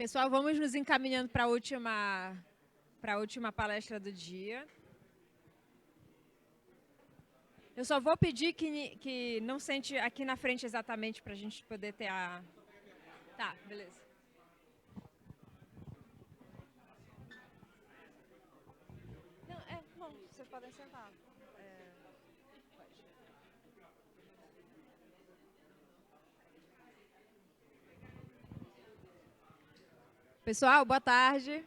Pessoal, vamos nos encaminhando para a última palestra do dia. Eu só vou pedir que não sente aqui na frente exatamente para a gente poder ter a... Tá, beleza. Não, bom, vocês podem sentar. Pessoal, boa tarde.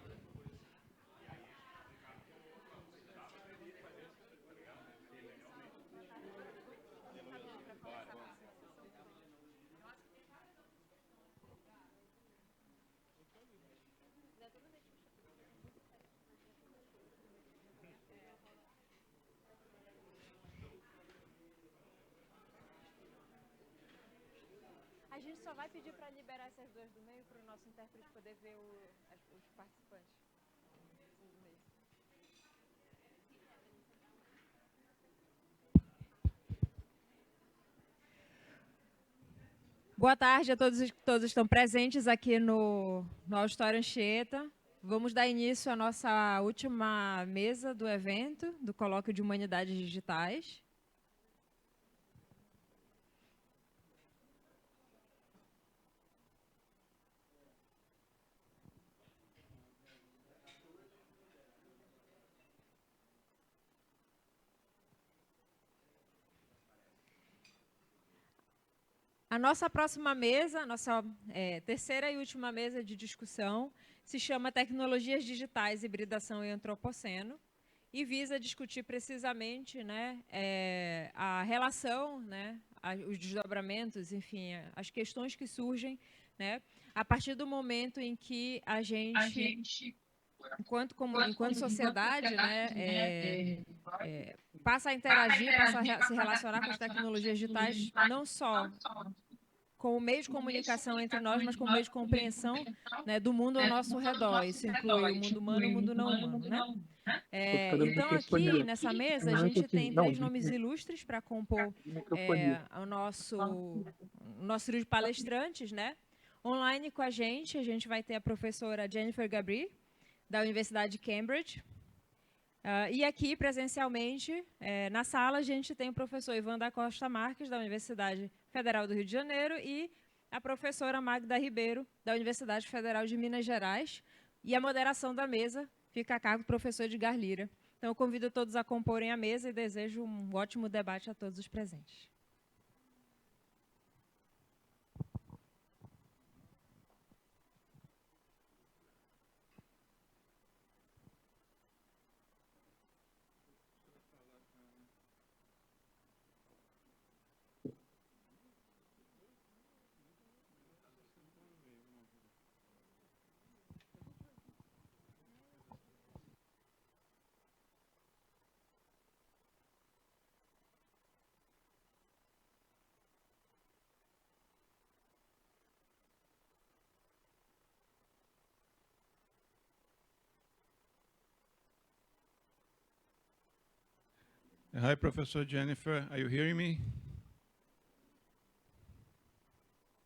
A gente só vai pedir para liberar essas duas do meio para o nosso intérprete poder ver os participantes. Boa tarde a todos que estão presentes aqui no Auditório Anchieta. Vamos dar início à nossa última mesa do evento, do Colóquio de Humanidades Digitais. A nossa próxima mesa, a nossa terceira e última mesa de discussão, se chama Tecnologias Digitais, Hibridação e Antropoceno, e visa discutir precisamente, né, a relação, né, os desdobramentos, enfim, as questões que surgem, né, a partir do momento em que a gente enquanto sociedade, né, passa a interagir, passa a se relacionar com as tecnologias digitais, não só como meio de comunicação entre nós, mas como meio de compreensão, né, do mundo ao nosso redor. Isso inclui o mundo humano e o mundo não humano, né? Então, aqui, nessa mesa, a gente tem três nomes ilustres para compor o nosso trio de palestrantes, né? Online com a gente vai ter a professora Jennifer Gabry, da Universidade de Cambridge. E aqui, presencialmente, na sala, a gente tem o professor Ivan da Costa Marques, da Universidade Federal do Rio de Janeiro, e a professora Magda Ribeiro, da Universidade Federal de Minas Gerais. E a moderação da mesa fica a cargo do professor Edgar Lira. Então, eu convido todos a comporem a mesa e desejo um ótimo debate a todos os presentes. Hi, Professor Jennifer. Are you hearing me?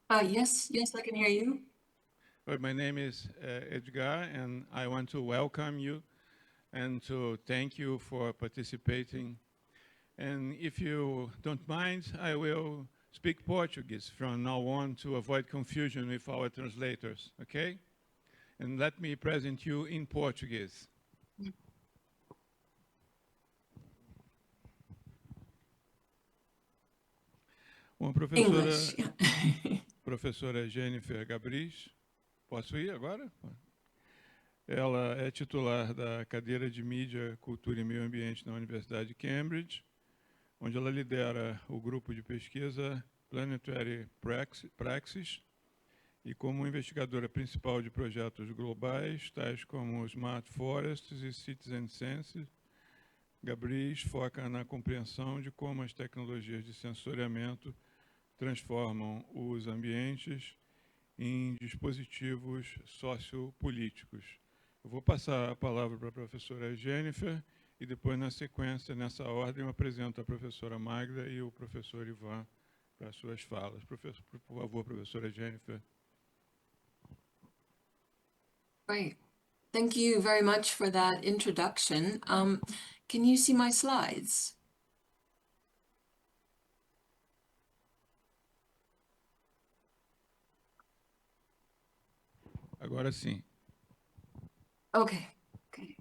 Yes, I can hear you. Well, my name is Edgar, and I want to welcome you and to thank you for participating. And if you don't mind, I will speak Portuguese from now on to avoid confusion with our translators, okay? And let me present you in Portuguese. Bom, professora Jennifer Gabry, posso ir agora? Ela é titular da cadeira de Mídia, Cultura e Meio Ambiente na Universidade de Cambridge, onde ela lidera o grupo de pesquisa Planetary Praxis e como investigadora principal de projetos globais, tais como Smart Forests e Citizen Sense, Gabry foca na compreensão de como as tecnologias de sensoriamento transformam os ambientes em dispositivos sociopolíticos. Eu vou passar a palavra para a professora Jennifer e depois, na sequência, nessa ordem, eu apresento a professora Magda e o professor Ivan para as suas falas. Por favor, professora Jennifer. Great. Thank you very much for that introduction. Can you see my slides? Agora sim. Okay. Okay.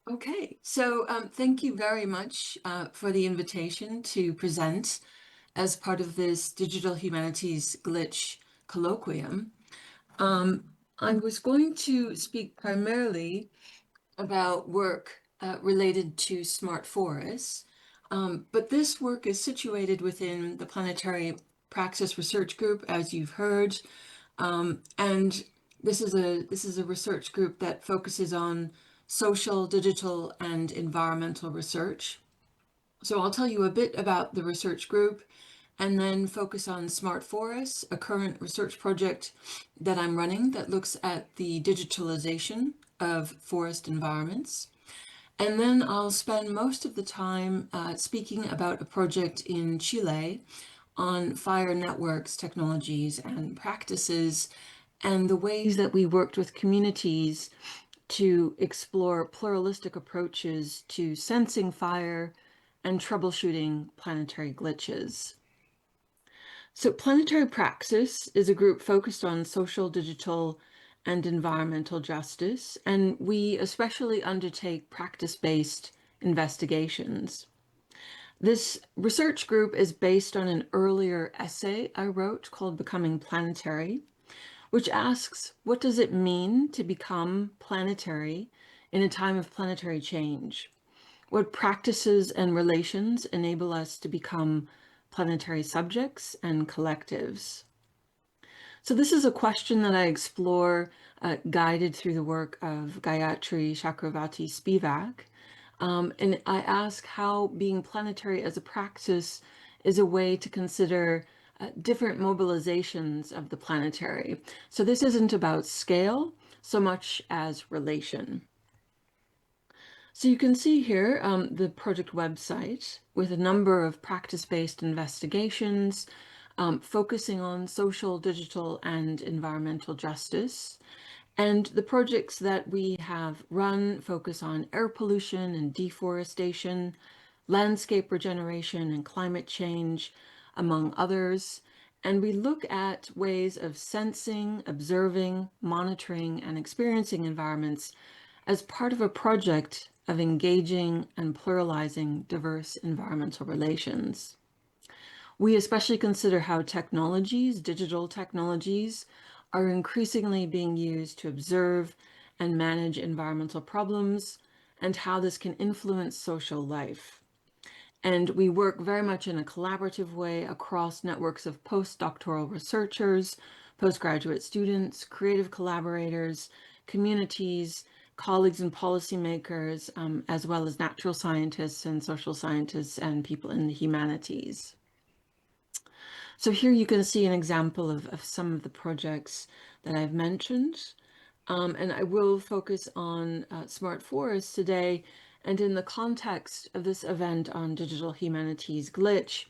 Okay, so thank you very much for the invitation to present as part of this Digital Humanities Glitch colloquium. I was going to speak primarily about work related to smart forests, but this work is situated within the Planetary Praxis Research Group, as you've heard, and this is a research group that focuses on social, digital, and environmental research. So I'll tell you a bit about the research group and then focus on Smart Forests, a current research project that I'm running that looks at the digitalization of forest environments. And then I'll spend most of the time speaking about a project in Chile on fire networks, technologies, and practices, and the ways that we worked with communities to explore pluralistic approaches to sensing fire and troubleshooting planetary glitches. So Planetary Praxis is a group focused on social, digital, and environmental justice, and we especially undertake practice-based investigations. This research group is based on an earlier essay I wrote called Becoming Planetary, which asks, what does it mean to become planetary in a time of planetary change? What practices and relations enable us to become planetary subjects and collectives? So this is a question that I explore guided through the work of Gayatri Chakravarti Spivak. And I ask how being planetary as a praxis is a way to consider different mobilizations of the planetary. So this isn't about scale so much as relation. So you can see here the project website with a number of practice-based investigations focusing on social, digital, and environmental justice. And the projects that we have run focus on air pollution and deforestation, landscape regeneration and climate change, among others. And we look at ways of sensing, observing, monitoring, and experiencing environments as part of a project of engaging and pluralizing diverse environmental relations. We especially consider how technologies, digital technologies, are increasingly being used to observe and manage environmental problems and how this can influence social life. And we work very much in a collaborative way across networks of postdoctoral researchers, postgraduate students, creative collaborators, communities, colleagues and policymakers, as well as natural scientists and social scientists and people in the humanities. So here you can see an example of some of the projects that I've mentioned. And I will focus on smart forests today. And in the context of this event on Digital Humanities Glitch,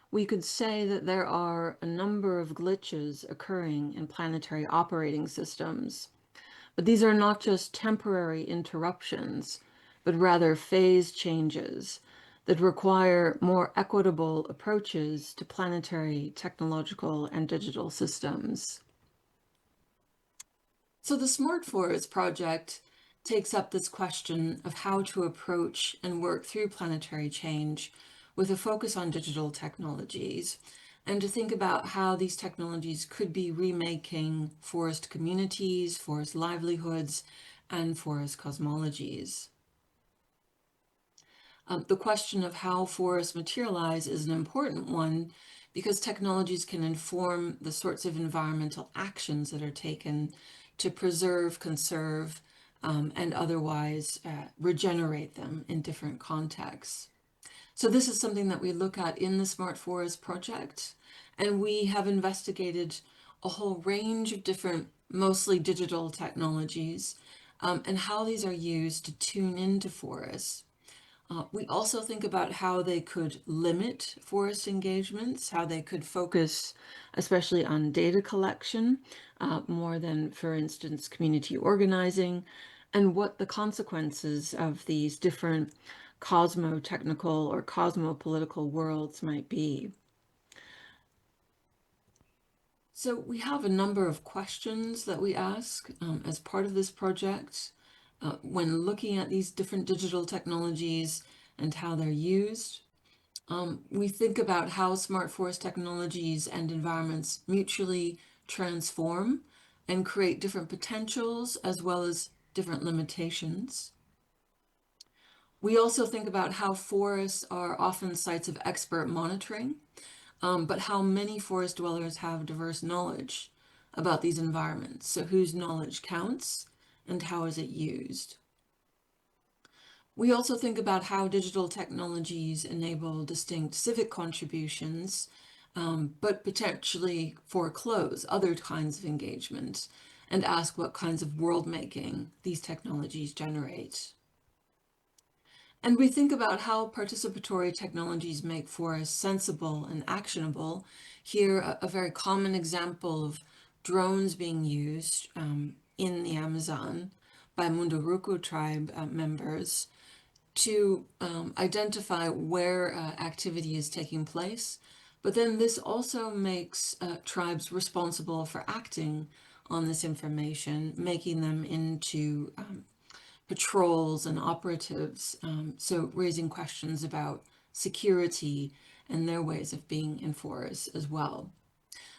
we could say that there are a number of glitches occurring in planetary operating systems. But these are not just temporary interruptions, but rather phase changes that require more equitable approaches to planetary, technological, and digital systems. So the Smart Forests project takes up this question of how to approach and work through planetary change with a focus on digital technologies, and to think about how these technologies could be remaking forest communities, forest livelihoods, and forest cosmologies. The question of how forests materialize is an important one because technologies can inform the sorts of environmental actions that are taken to preserve, conserve, and otherwise regenerate them in different contexts. So this is something that we look at in the Smart Forest project, and we have investigated a whole range of different, mostly digital technologies, and how these are used to tune into forests. We also think about how they could limit forest engagements, how they could focus especially on data collection more than, for instance, community organizing, and what the consequences of these different cosmo-technical or cosmopolitical worlds might be. So we have a number of questions that we ask as part of this project when looking at these different digital technologies and how they're used. We think about how smart forest technologies and environments mutually transform and create different potentials as well as different limitations. We also think about how forests are often sites of expert monitoring, but how many forest dwellers have diverse knowledge about these environments. So whose knowledge counts and how is it used? We also think about how digital technologies enable distinct civic contributions, but potentially foreclose other kinds of engagement, and ask what kinds of world making these technologies generate. And we think about how participatory technologies make forests sensible and actionable. Here, a very common example of drones being used in the Amazon by Munduruku tribe members to identify where activity is taking place. But then this also makes tribes responsible for acting on this information, making them into patrols and operatives, so raising questions about security and their ways of being in forests as well.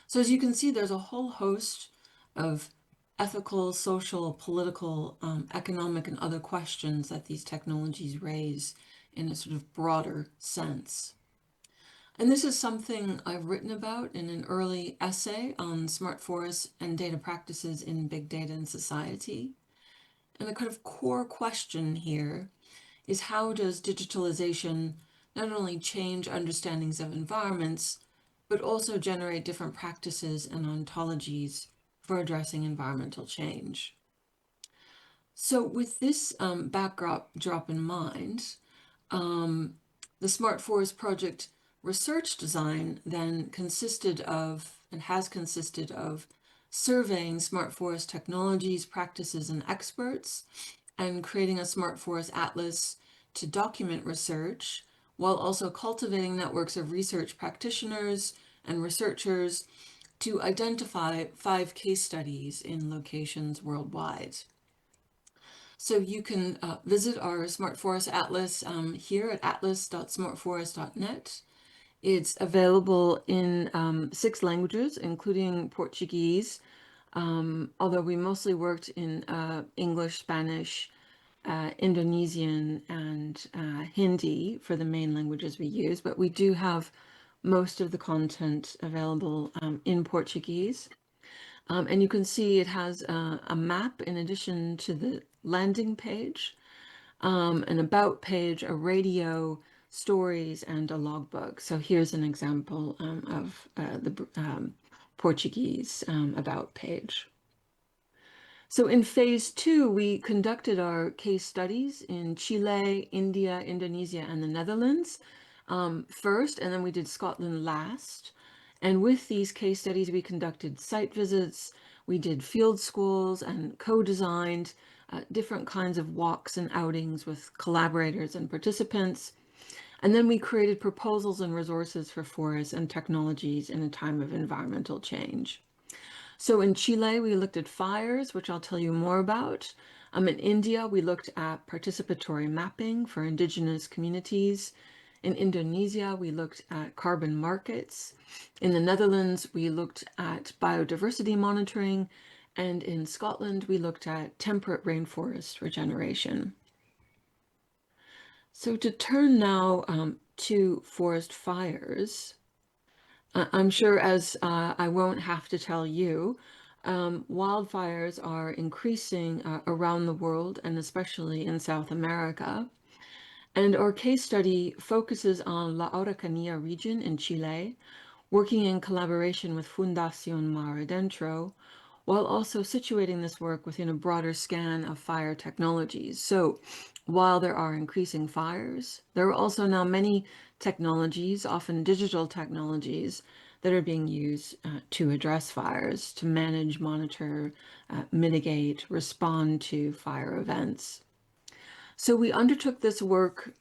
So as you can see, there's a whole host of ethical, social, political, economic, and other questions that these technologies raise in a sort of broader sense. And this is something I've written about in an early essay on smart forests and data practices in big data and society. And the kind of core question here is, how does digitalization not only change understandings of environments, but also generate different practices and ontologies for addressing environmental change? So with this backdrop in mind, the Smart Forest Project research design then consisted of, and has consisted of, surveying smart forest technologies, practices, and experts, and creating a smart forest atlas to document research, while also cultivating networks of research practitioners and researchers to identify 5 case studies in locations worldwide. So you can visit our Smart Forest Atlas here at atlas.smartforest.net. It's available in 6 languages, including Portuguese, although we mostly worked in English, Spanish, Indonesian, and Hindi for the main languages we use, but we do have most of the content available in Portuguese. And you can see it has a map in addition to the landing page, an about page, a radio, stories, and a logbook. So here's an example of the Portuguese about page. So in phase 2, we conducted our case studies in Chile, India, Indonesia, and the Netherlands first, and then we did Scotland last. And with these case studies, we conducted site visits, we did field schools, and co-designed different kinds of walks and outings with collaborators and participants. And then we created proposals and resources for forests and technologies in a time of environmental change. So in Chile, we looked at fires, which I'll tell you more about. In India, we looked at participatory mapping for indigenous communities. In Indonesia, we looked at carbon markets. In the Netherlands, we looked at biodiversity monitoring. And in Scotland, we looked at temperate rainforest regeneration. So to turn now to forest fires, I'm sure, as I won't have to tell you, wildfires are increasing around the world, and especially in South America. And our case study focuses on La Araucanía region in Chile, working in collaboration with Fundación Mar Adentro, while also situating this work within a broader scan of fire technologies. So while there are increasing fires, there are also now many technologies, often digital technologies, that are being used to address fires, to manage, monitor, mitigate, respond to fire events. So we undertook this work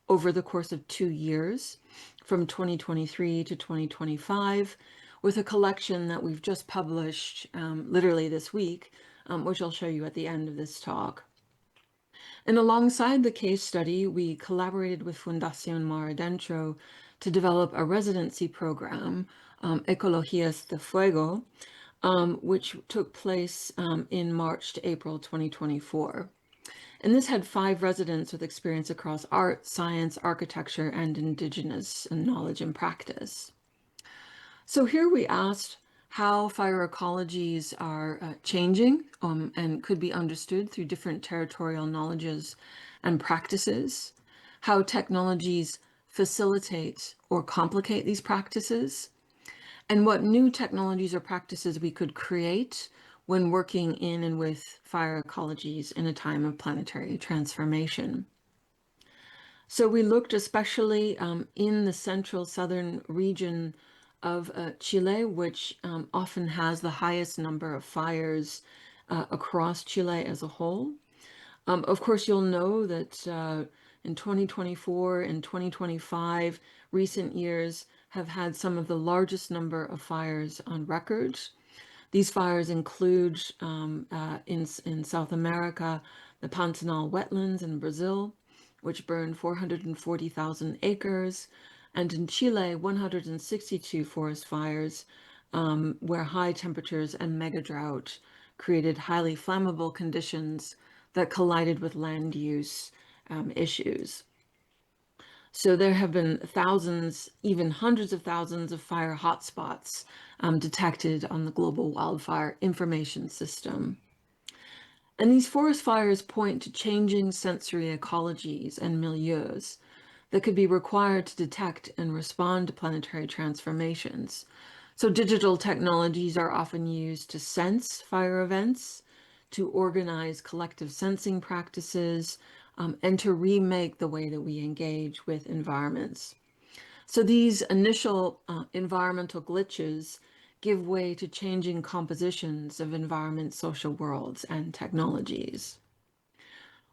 over the course of 2 years, from 2023 to 2025, with a collection that we've just published literally this week, which I'll show you at the end of this talk. And alongside the case study, we collaborated with Fundación Mar Adentro to develop a residency program, Ecologías de Fuego, which took place in March to April 2024. And this had 5 residents with experience across art, science, architecture, and indigenous knowledge and practice. So here we asked how fire ecologies are changing and could be understood through different territorial knowledges and practices, how technologies facilitate or complicate these practices, and what new technologies or practices we could create when working in and with fire ecologies in a time of planetary transformation. So we looked especially in the central southern region of Chile, which often has the highest number of fires across Chile as a whole. Of course, you'll know that in 2024 and 2025, recent years have had some of the largest number of fires on record. These fires include in South America, the Pantanal wetlands in Brazil, which burned 440,000 acres, and in Chile, 162 forest fires, where high temperatures and mega drought created highly flammable conditions that collided with land use issues. So there have been thousands, even hundreds of thousands of fire hotspots detected on the global wildfire information system. And these forest fires point to changing sensory ecologies and milieus that could be required to detect and respond to planetary transformations. So digital technologies are often used to sense fire events, to organize collective sensing practices, and to remake the way that we engage with environments. So these initial environmental glitches give way to changing compositions of environment, social worlds, and technologies.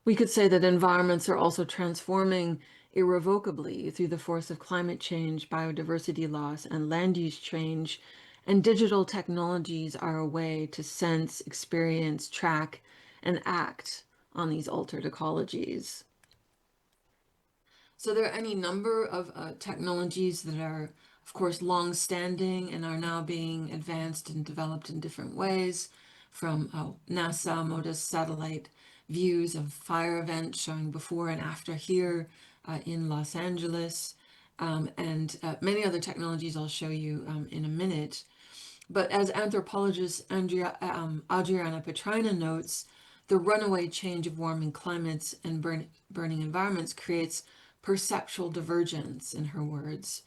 We could say that environments are also transforming irrevocably through the force of climate change, biodiversity loss, and land use change, and digital technologies are a way to sense, experience, track, and act on these altered ecologies. So there are any number of technologies that are, of course, long-standing and are now being advanced and developed in different ways, from NASA MODIS satellite views of fire events showing before and after here in Los Angeles, and many other technologies I'll show you in a minute. But as anthropologist Adriana Petrina notes, the runaway change of warming climates and burning environments creates perceptual divergence, in her words,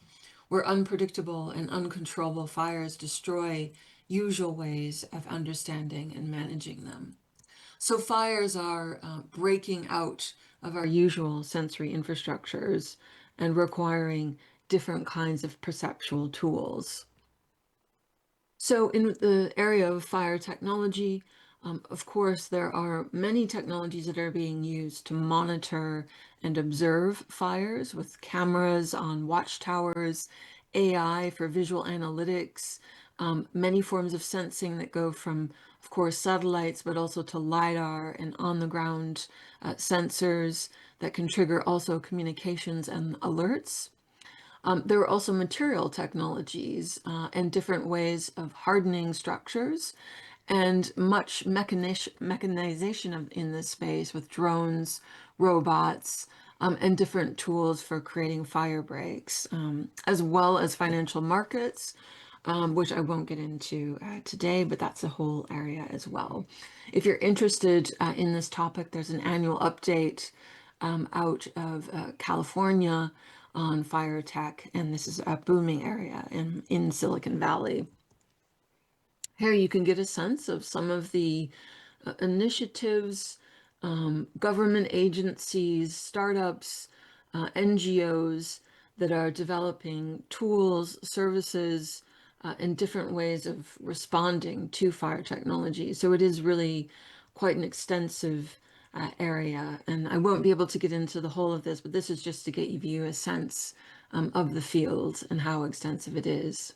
where unpredictable and uncontrollable fires destroy usual ways of understanding and managing them. So fires are breaking out of our usual sensory infrastructures and requiring different kinds of perceptual tools. So in the area of fire technology, of course, there are many technologies that are being used to monitor and observe fires with cameras on watchtowers, AI for visual analytics, many forms of sensing that go from, of course, satellites, but also to LiDAR and on-the-ground sensors that can trigger also communications and alerts. There are also material technologies and different ways of hardening structures, and much mechanization in this space with drones, robots, and different tools for creating fire breaks, as well as financial markets, which I won't get into today, but that's a whole area as well. If you're interested in this topic, there's an annual update out of California on fire tech, and this is a booming area in Silicon Valley. Here you can get a sense of some of the initiatives, government agencies, startups, NGOs that are developing tools, services, and different ways of responding to fire technology. So it is really quite an extensive area, and I won't be able to get into the whole of this, but this is just to give you a sense of the field and how extensive it is.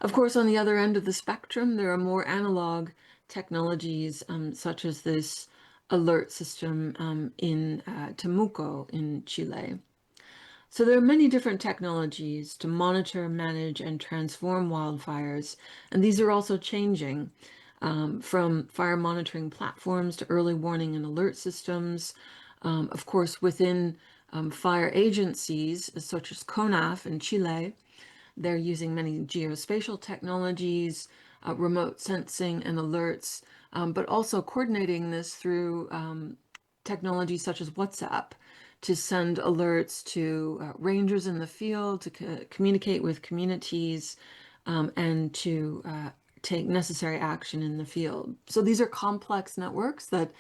Of course, on the other end of the spectrum, there are more analog technologies, such as this alert system in Temuco in Chile. So there are many different technologies to monitor, manage, and transform wildfires, and these are also changing, from fire monitoring platforms to early warning and alert systems. Of course, within fire agencies, such as CONAF in Chile, they're using many geospatial technologies, remote sensing and alerts, but also coordinating this through technologies such as WhatsApp to send alerts to rangers in the field, to communicate with communities, and to take necessary action in the field. So these are complex networks that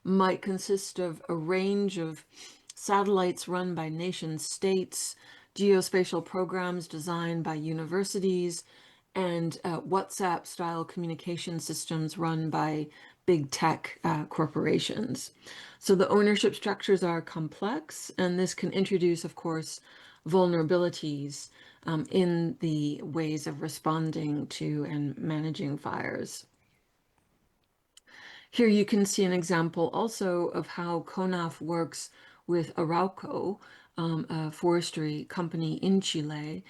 might consist of a range of satellites run by nation states, geospatial programs designed by universities, and WhatsApp-style communication systems run by big tech corporations. So the ownership structures are complex, and this can introduce, of course, vulnerabilities in the ways of responding to and managing fires. Here you can see an example also of how CONAF works with Arauco, a forestry company in Chile,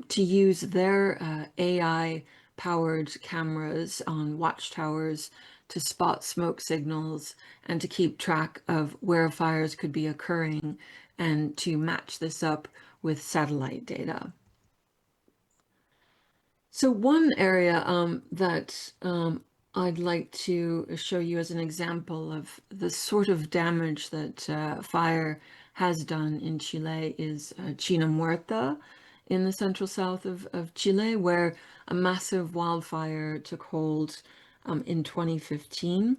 to use their AI-powered cameras on watchtowers to spot smoke signals and to keep track of where fires could be occurring and to match this up with satellite data. So one area that I'd like to show you as an example of the sort of damage that fire has done in Chile is China Muerta in the central south of Chile, where a massive wildfire took hold in 2015.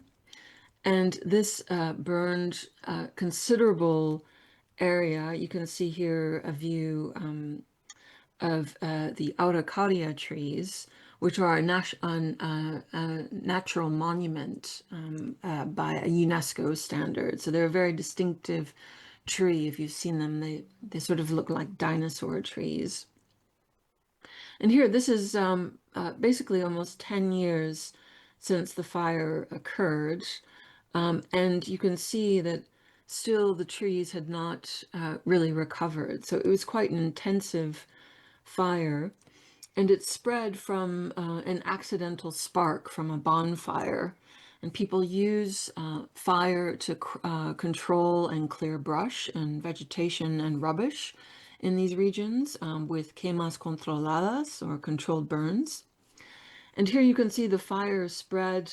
And this burned a considerable area. You can see here a view of the Araucaria trees, which are a natural monument by a UNESCO standard. So they're a very distinctive tree. If you've seen them, they sort of look like dinosaur trees. And here, this is basically almost 10 years since the fire occurred. And you can see that still the trees had not really recovered. So it was quite an intensive fire, and it spread from an accidental spark from a bonfire. And people use fire to control and clear brush and vegetation and rubbish in these regions with quemas controladas, or controlled burns. And here you can see the fire spread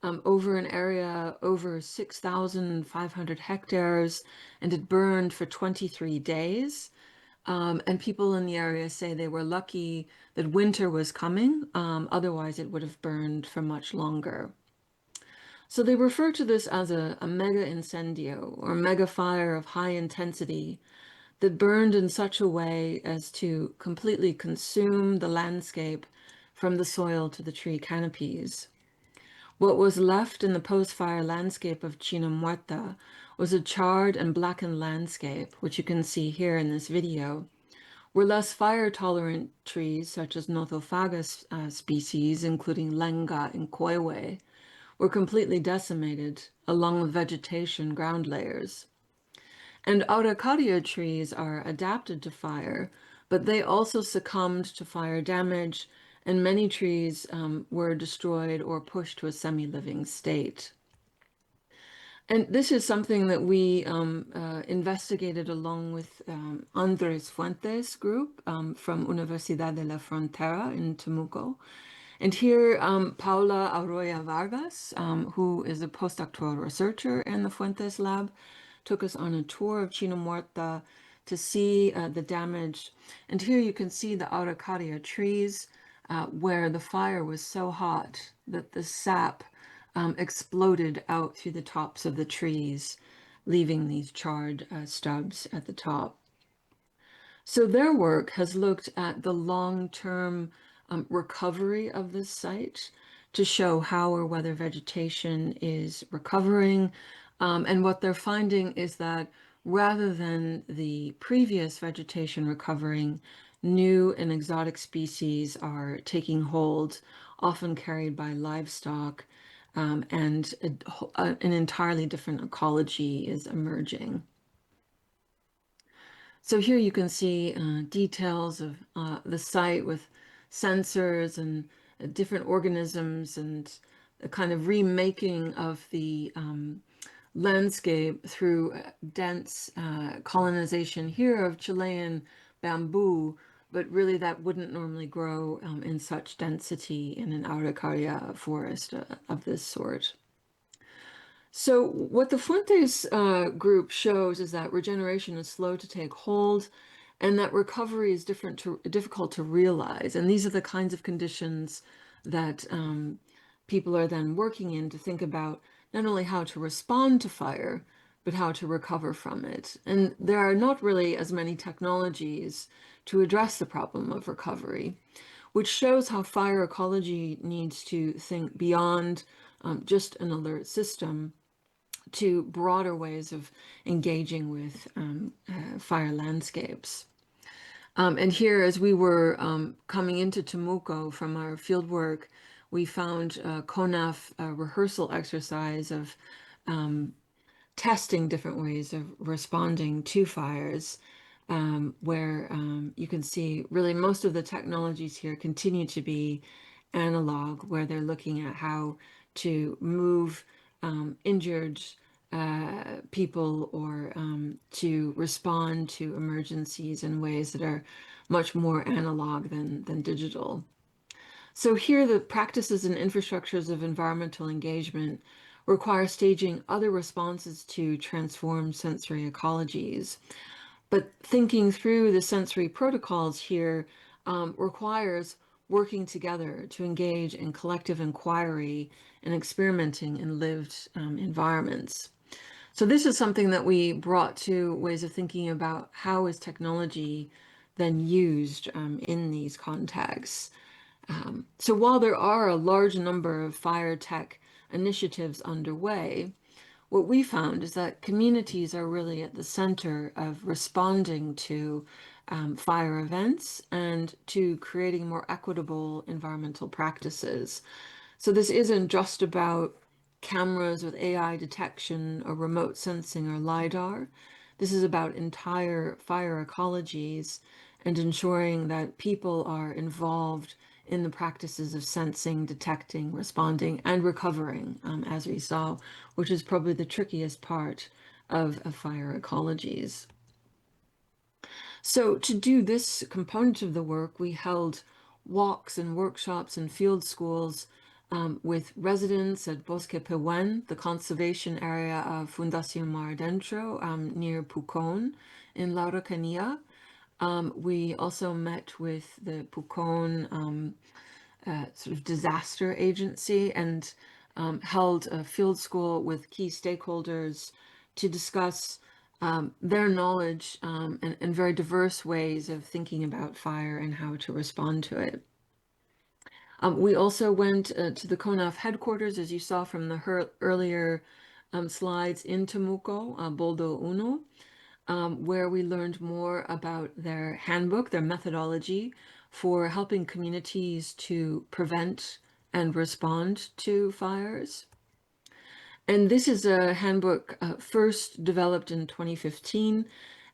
over an area over 6,500 hectares, and it burned for 23 days. And people in the area say they were lucky that winter was coming, otherwise it would have burned for much longer. So they refer to this as a mega incendio, or mega fire of high intensity, that burned in such a way as to completely consume the landscape from the soil to the tree canopies. What was left in the post-fire landscape of China Muerta was a charred and blackened landscape, which you can see here in this video, where less fire-tolerant trees, such as Nothofagus species, including Lenga and Coihue, were completely decimated, along with vegetation ground layers. And Araucaria trees are adapted to fire, but they also succumbed to fire damage, and many trees were destroyed or pushed to a semi-living state. And this is something that we investigated along with Andrés Fuentes' group from Universidad de la Frontera in Temuco. And here, Paula Arroya Vargas, who is a postdoctoral researcher in the Fuentes lab, took us on a tour of China Muerta to see the damage. And here you can see the Araucaria trees where the fire was so hot that the sap exploded out through the tops of the trees, leaving these charred stubs at the top. So their work has looked at the long-term recovery of this site to show how or whether vegetation is recovering. And what they're finding is that rather than the previous vegetation recovering, new and exotic species are taking hold, often carried by livestock, and an entirely different ecology is emerging. So here you can see details of the site with sensors and different organisms and a kind of remaking of the landscape through dense colonization here of Chilean bamboo, but really that wouldn't normally grow in such density in an Araucaria forest of this sort. So what the Fuentes group shows is that regeneration is slow to take hold and that recovery is difficult to realize. And these are the kinds of conditions that people are then working in to think about not only how to respond to fire, but how to recover from it. And there are not really as many technologies to address the problem of recovery, which shows how fire ecology needs to think beyond just an alert system to broader ways of engaging with fire landscapes. And here, as we were coming into Temuco from our fieldwork, we found a CONAF rehearsal exercise of testing different ways of responding to fires, where you can see really most of the technologies here continue to be analog, where they're looking at how to move injured people or to respond to emergencies in ways that are much more analog than digital. So here the practices and infrastructures of environmental engagement require staging other responses to transform sensory ecologies. But thinking through the sensory protocols here requires working together to engage in collective inquiry and experimenting in lived environments. So this is something that we brought to ways of thinking about how is technology then used in these contexts. So while there are a large number of fire tech initiatives underway, what we found is that communities are really at the center of responding to fire events and to creating more equitable environmental practices. So this isn't just about cameras with AI detection or remote sensing or LiDAR. This is about entire fire ecologies and ensuring that people are involved in the practices of sensing, detecting, responding, and recovering, as we saw, which is probably the trickiest part of fire ecologies. So to do this component of the work, we held walks and workshops and field schools with residents at Bosque Pehuen, the conservation area of Fundación Mar Adentro near Pucón in La Araucanía. We also met with the Pucón sort of disaster agency and held a field school with key stakeholders to discuss their knowledge and very diverse ways of thinking about fire and how to respond to it. We also went to the CONAF headquarters, as you saw from the earlier slides, in Temuco, Boldo Uno, where we learned more about their handbook, their methodology for helping communities to prevent and respond to fires. And this is a handbook first developed in 2015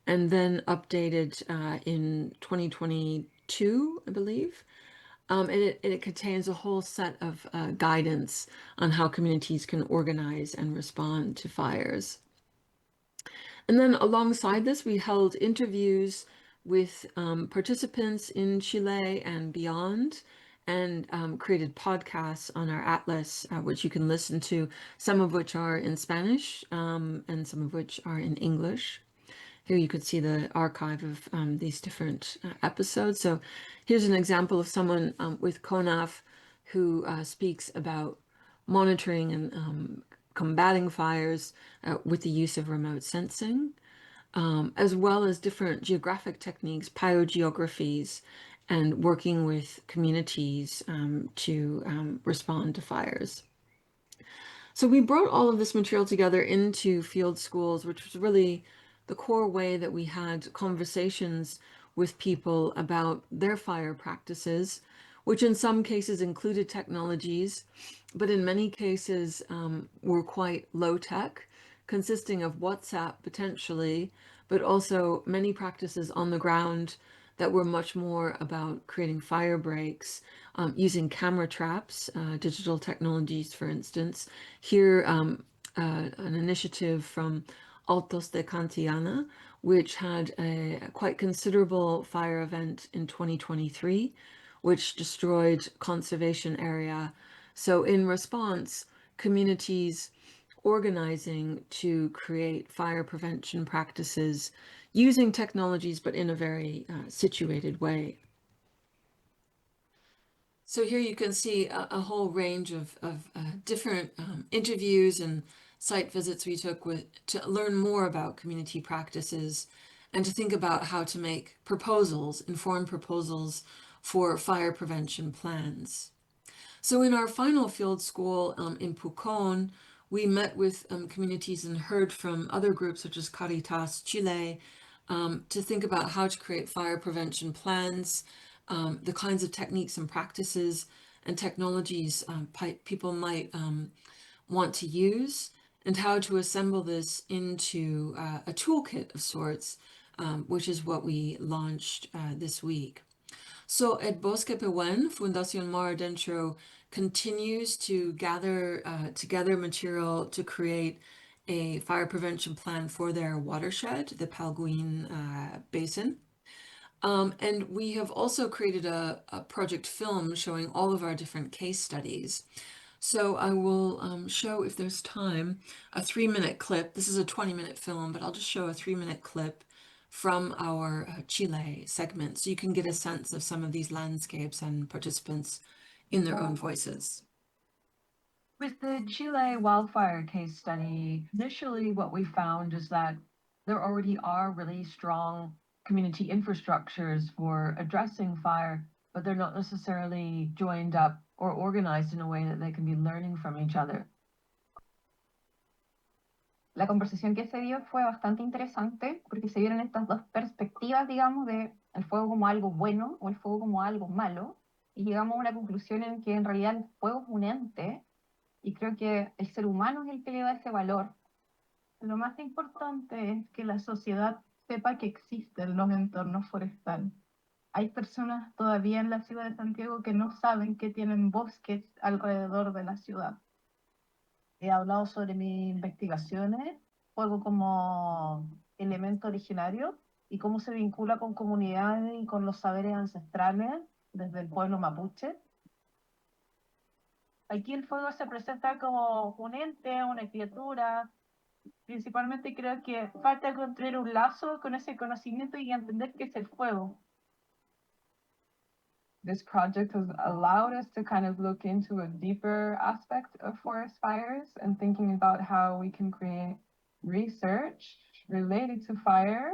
and then updated in 2022, I believe. And it contains a whole set of guidance on how communities can organize and respond to fires. And then alongside this, we held interviews with participants in Chile and beyond, and created podcasts on our atlas, which you can listen to, some of which are in Spanish and some of which are in English. Here you could see the archive of these different episodes. So here's an example of someone with CONAF who speaks about monitoring and combating fires with the use of remote sensing, as well as different geographic techniques, pyogeographies, and working with communities to respond to fires. So we brought all of this material together into field schools, which was really the core way that we had conversations with people about their fire practices, which in some cases included technologies, but in many cases were quite low tech, consisting of WhatsApp potentially, but also many practices on the ground that were much more about creating fire breaks, using camera traps, digital technologies, for instance. Here, an initiative from Altos de Cantillana, which had a quite considerable fire event in 2023, which destroyed conservation area. So in response, communities organizing to create fire prevention practices using technologies, but in a very situated way. So here you can see a whole range of different interviews and site visits we took to learn more about community practices and to think about how to make proposals, informed proposals for fire prevention plans. So in our final field school in Pucón, we met with communities and heard from other groups such as Caritas Chile to think about how to create fire prevention plans, the kinds of techniques and practices and technologies people might want to use, and how to assemble this into a toolkit of sorts, which is what we launched this week. So at Bosque Pehuen, Fundación Mar Adentro continues to gather together material to create a fire prevention plan for their watershed, the Palguin Basin. And we have also created a project film showing all of our different case studies. So I will show, if there's time, a 3-minute clip. This is a 20-minute film, but I'll just show a 3-minute clip from our Chile segment, so you can get a sense of some of these landscapes and participants in their own voices. With the Chile wildfire case study, initially what we found is that there already are really strong community infrastructures for addressing fire, but they're not necessarily joined up or organized in a way that they can be learning from each other. La conversación que se dio fue bastante interesante porque se vieron estas dos perspectivas, digamos, de el fuego como algo bueno o el fuego como algo malo, y llegamos a una conclusión en que en realidad el fuego es un ente y creo que el ser humano es el que le da ese valor. Lo más importante es que la sociedad sepa que existen los entornos forestales. Hay personas todavía en la ciudad de Santiago que no saben que tienen bosques alrededor de la ciudad. He hablado sobre mis investigaciones, fuego como elemento originario y cómo se vincula con comunidades y con los saberes ancestrales desde el pueblo mapuche. Aquí el fuego se presenta como un ente, una criatura. Principalmente creo que falta construir un lazo con ese conocimiento y entender qué es el fuego. This project has allowed us to kind of look into a deeper aspect of forest fires and thinking about how we can create research related to fire.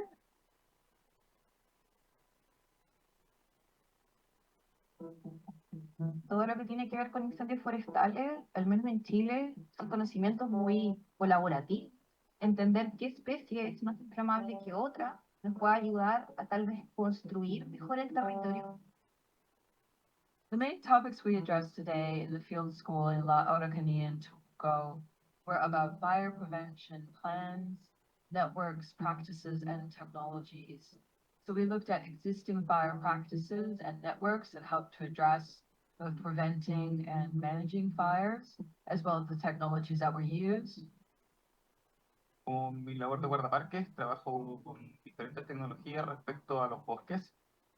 Todo lo que tiene que ver con incendios forestales, al menos en Chile, son conocimientos muy colaborativos. Entender qué especie es más inflamable que otra nos puede ayudar a tal vez construir mejor el territorio. The main topics we addressed today in the field school in La Araucanía and Tuco were about fire prevention plans, networks, practices, and technologies. So we looked at existing fire practices and networks that help to address both preventing and managing fires, as well as the technologies that were used. Con mi labor de guardaparques, trabajo con diferentes tecnologías respecto a los bosques.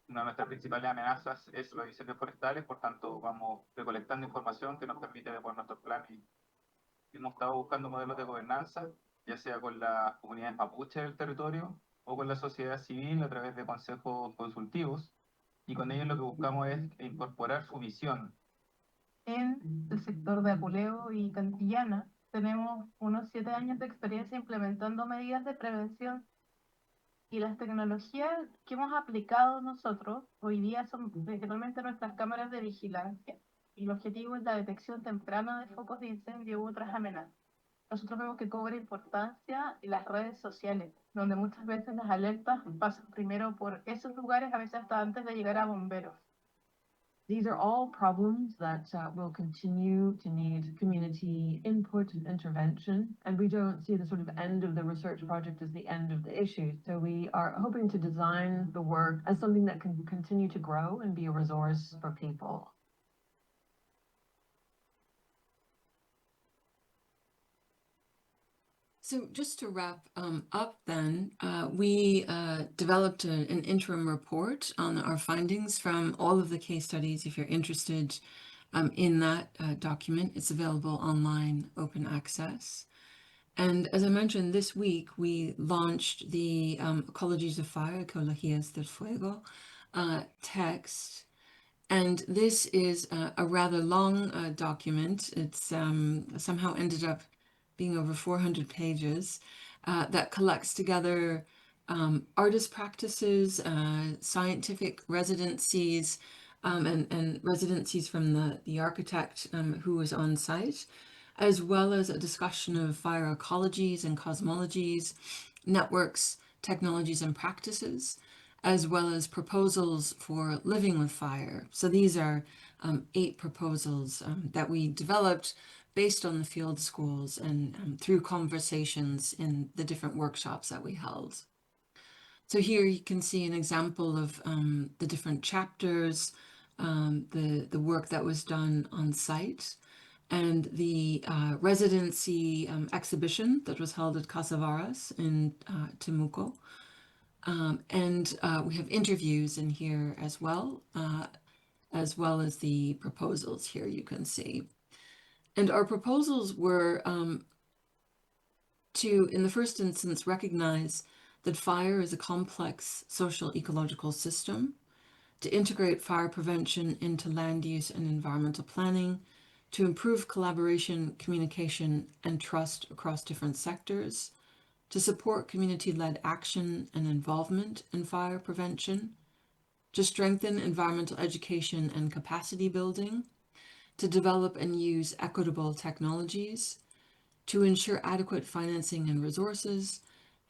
Una de nuestras principales amenazas es los incendios forestales, por tanto vamos recolectando información que nos permite elaborar nuestros planes. Hemos estado buscando modelos de gobernanza, ya sea con las comunidades mapuches del territorio o con la sociedad civil a través de consejos consultivos, y con ellos lo que buscamos es incorporar su visión. En el sector de Apuleo y Cantillana tenemos unos 7 años de experiencia implementando medidas de prevención Y las tecnologías que hemos aplicado nosotros hoy día son principalmente nuestras cámaras de vigilancia. Y el objetivo es la detección temprana de focos de incendio u otras amenazas. Nosotros vemos que cobra importancia las redes sociales, donde muchas veces las alertas pasan primero por esos lugares, a veces hasta antes de llegar a bomberos. These are all problems that will continue to need community input and intervention, and we don't see the sort of end of the research project as the end of the issue. So we are hoping to design the work as something that can continue to grow and be a resource for people. So just to wrap up then, we developed an interim report on our findings from all of the case studies. If you're interested in that document, it's available online, open access. And as I mentioned, this week we launched the Ecologies of Fire, Ecologías del Fuego text. And this is a rather long document. It's somehow ended up being over 400 pages that collects together artist practices, scientific residencies, and residencies from the architect who was on site, as well as a discussion of fire ecologies and cosmologies, networks, technologies, and practices, as well as proposals for living with fire. So these are 8 proposals that we developed based on the field schools and through conversations in the different workshops that we held. So here you can see an example of the different chapters, the work that was done on site, and the residency exhibition that was held at Casa Varas in Temuco. And we have interviews in here as well as the proposals here you can see. And our proposals were to, in the first instance, recognize that fire is a complex social ecological system, to integrate fire prevention into land use and environmental planning, to improve collaboration, communication, and trust across different sectors, to support community-led action and involvement in fire prevention, to strengthen environmental education and capacity building, to develop and use equitable technologies, to ensure adequate financing and resources,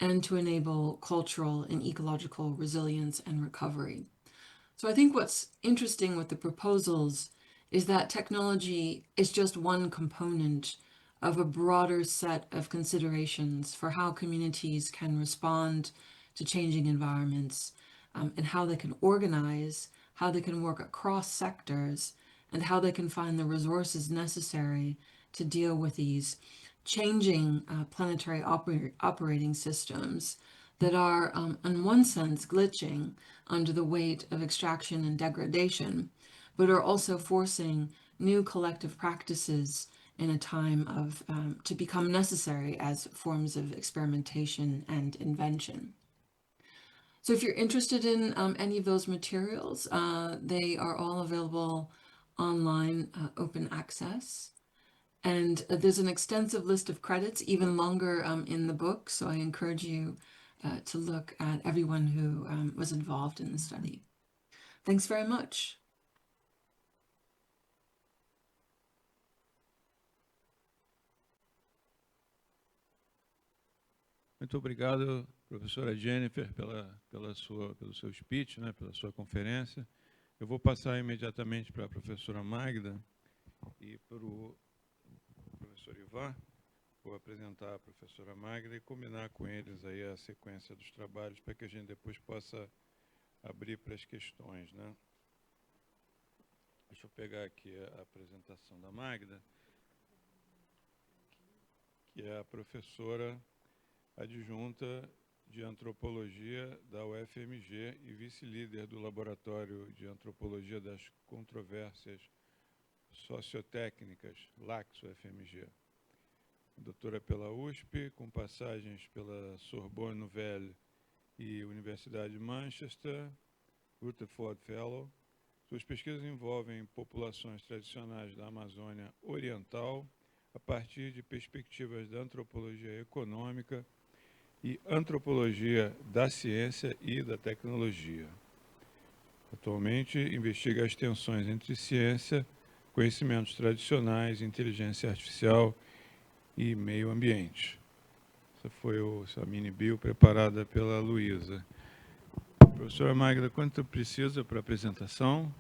and to enable cultural and ecological resilience and recovery. So I think what's interesting with the proposals is that technology is just one component of a broader set of considerations for how communities can respond to changing environments, and how they can organize, how they can work across sectors, and how they can find the resources necessary to deal with these changing planetary operating systems that are, in one sense, glitching under the weight of extraction and degradation, but are also forcing new collective practices in a time of to become necessary as forms of experimentation and invention. So if you're interested in any of those materials, they are all available online, open access. And there's an extensive list of credits, even longer in the book. So I encourage you to look at everyone who was involved in the study. Thanks very much. Muito obrigado, professora Jennifer, pelo seu speech, né, pela sua conferência. Eu vou passar imediatamente para a professora Magda e para o professor Ivan. Vou apresentar a professora Magda e combinar com eles aí a sequência dos trabalhos para que a gente depois possa abrir para as questões, né? Deixa eu pegar aqui a apresentação da Magda, que é a professora adjunta de Antropologia da UFMG e vice-líder do Laboratório de Antropologia das Controvérsias Sociotécnicas, LACS-UFMG. Doutora pela USP, com passagens pela Sorbonne Nouvelle e Universidade de Manchester, Rutherford Fellow. Suas pesquisas envolvem populações tradicionais da Amazônia Oriental a partir de perspectivas da antropologia econômica e Antropologia da Ciência e da Tecnologia. Atualmente, investiga as tensões entre ciência, conhecimentos tradicionais, inteligência artificial e meio ambiente. Essa foi essa mini-bio preparada pela Luísa. Professora Magda, quanto precisa para a apresentação?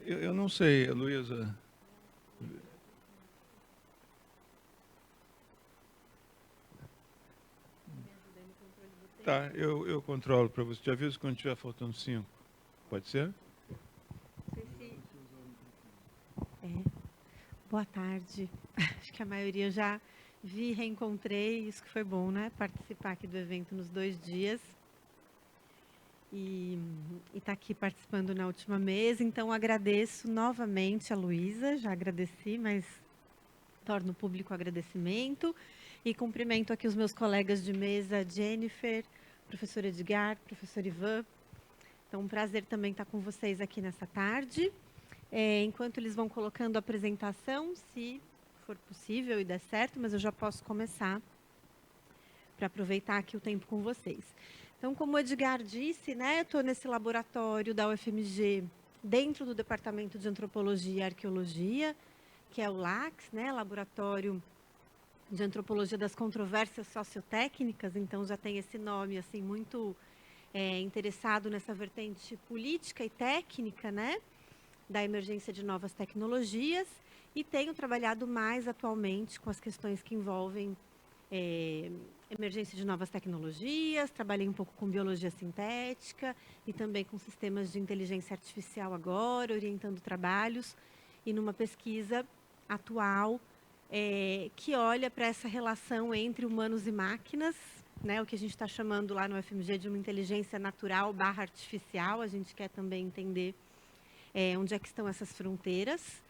Eu não sei, Luísa. Tá, eu controlo para você. Te aviso quando estiver faltando 5. Pode ser? Boa tarde. Acho que a maioria eu já vi, reencontrei. Isso que foi bom, né? Participar aqui do evento nos 2 dias. E estar aqui participando na última mesa. Então, agradeço novamente a Luísa. Já agradeci, mas torno público o agradecimento. E cumprimento aqui os meus colegas de mesa, Jennifer, professor Edgar, professor Ivan. Então, um prazer também estar com vocês aqui nessa tarde. Enquanto eles vão colocando a apresentação, se for possível e der certo, mas eu já posso começar para aproveitar aqui o tempo com vocês. Então, como o Edgar disse, né, eu estou nesse laboratório da UFMG, dentro do Departamento de Antropologia e Arqueologia, que é o LACS, né, Laboratório de Antropologia das Controvérsias Sociotécnicas, então já tem esse nome assim muito interessado nessa vertente política e técnica, né, da emergência de novas tecnologias, e tenho trabalhado mais atualmente com as questões que envolvem emergência de novas tecnologias, trabalhei um pouco com biologia sintética e também com sistemas de inteligência artificial agora, orientando trabalhos, e numa pesquisa atual que olha para essa relação entre humanos e máquinas, né, o que a gente está chamando lá no UFMG de uma inteligência natural / artificial. A gente quer também entender onde é que estão essas fronteiras,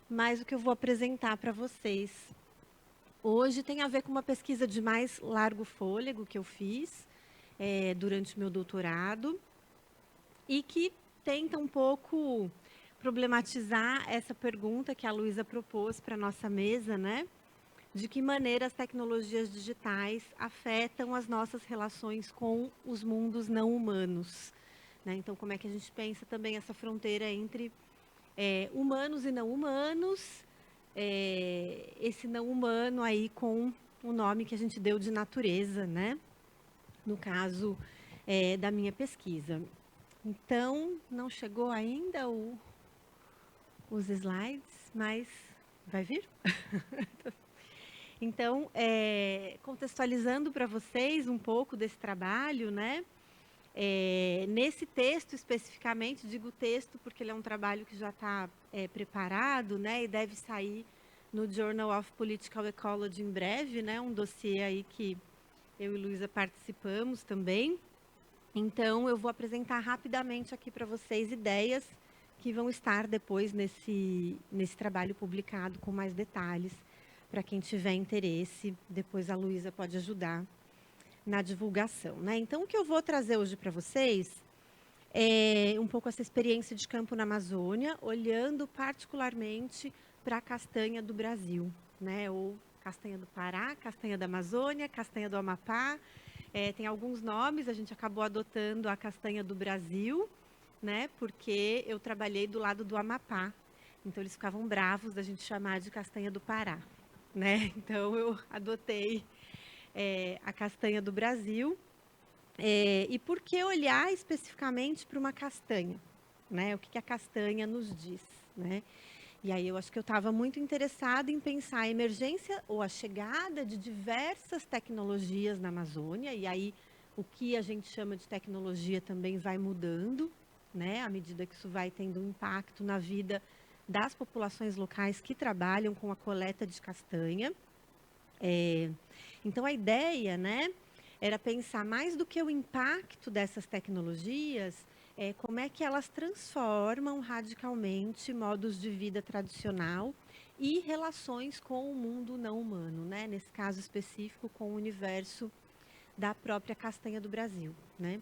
mas o que eu vou apresentar para vocês hoje tem a ver com uma pesquisa de mais largo fôlego que eu fiz durante o meu doutorado e que tenta um pouco problematizar essa pergunta que a Luísa propôs para a nossa mesa, né? De que maneira as tecnologias digitais afetam as nossas relações com os mundos não humanos. Né? Então, como é que a gente pensa também essa fronteira entre humanos e não humanos, esse não humano aí com o nome que a gente deu de natureza, né? No caso da minha pesquisa. Então, não chegou ainda os slides, mas vai vir? Então, contextualizando para vocês um pouco desse trabalho, né? Nesse texto especificamente, digo texto porque ele é um trabalho que já está preparado, né? E deve sair no Journal of Political Ecology em breve, né? Um dossiê aí que eu e Luísa participamos também. Então, eu vou apresentar rapidamente aqui para vocês ideias que vão estar depois nesse trabalho publicado com mais detalhes. Para quem tiver interesse, depois a Luísa pode ajudar na divulgação. Né? Então, o que eu vou trazer hoje para vocês é um pouco essa experiência de campo na Amazônia, olhando particularmente para a castanha do Brasil, né? Ou castanha do Pará, castanha da Amazônia, castanha do Amapá. Tem alguns nomes, a gente acabou adotando a castanha do Brasil, né? Porque eu trabalhei do lado do Amapá. Então, eles ficavam bravos da gente chamar de castanha do Pará. Né? Então, eu adotei a castanha do Brasil. E por que olhar especificamente para uma castanha? Né? O que a castanha nos diz? Né? E aí eu acho que eu estava muito interessada em pensar a emergência ou a chegada de diversas tecnologias na Amazônia, e aí o que a gente chama de tecnologia também vai mudando, né? À medida que isso vai tendo um impacto na vida das populações locais que trabalham com a coleta de castanha. Então, a ideia, né, era pensar mais do que o impacto dessas tecnologias, como é que elas transformam radicalmente modos de vida tradicional e relações com o mundo não humano, né? Nesse caso específico, com o universo da própria castanha do Brasil. Né?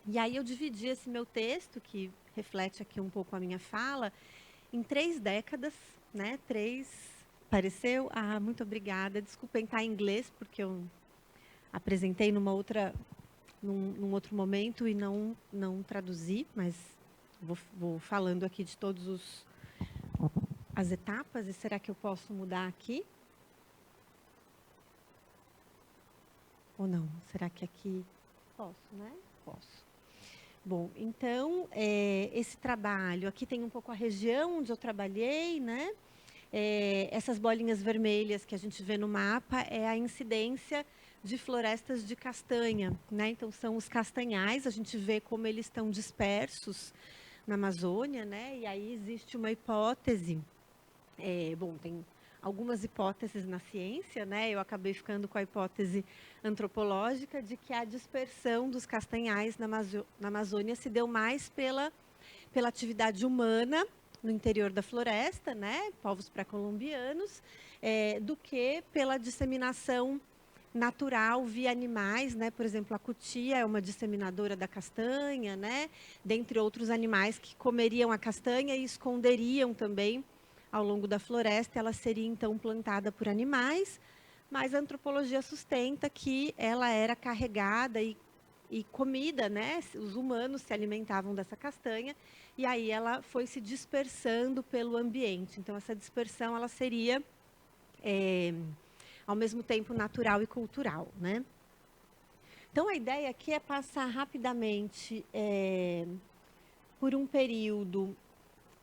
E aí eu dividi esse meu texto, que reflete aqui um pouco a minha fala, em 3 décadas, né? 3 Apareceu? Ah, muito obrigada. Desculpem estar em inglês, porque eu apresentei num outro momento e não traduzi, mas vou falando aqui de todas as etapas. E será que eu posso mudar aqui? Ou não? Será que aqui posso, né? Posso. Bom, então, esse trabalho, aqui tem um pouco a região onde eu trabalhei, né? Essas bolinhas vermelhas que a gente vê no mapa é a incidência de florestas de castanha, né? Então, são os castanhais, a gente vê como eles estão dispersos na Amazônia, né? E aí existe uma hipótese, bom, tem algumas hipóteses na ciência, né? Eu acabei ficando com a hipótese antropológica de que a dispersão dos castanhais na Amazônia se deu mais pela atividade humana no interior da floresta, né? Povos pré-colombianos, do que pela disseminação natural via animais, né? Por exemplo, a cutia é uma disseminadora da castanha, né? Dentre outros animais que comeriam a castanha e esconderiam também ao longo da floresta. Ela seria então plantada por animais, mas a antropologia sustenta que ela era carregada e comida, né? Os humanos se alimentavam dessa castanha e aí ela foi se dispersando pelo ambiente. Então essa dispersão ela seria ao mesmo tempo natural e cultural, né? Então a ideia aqui é passar rapidamente por um período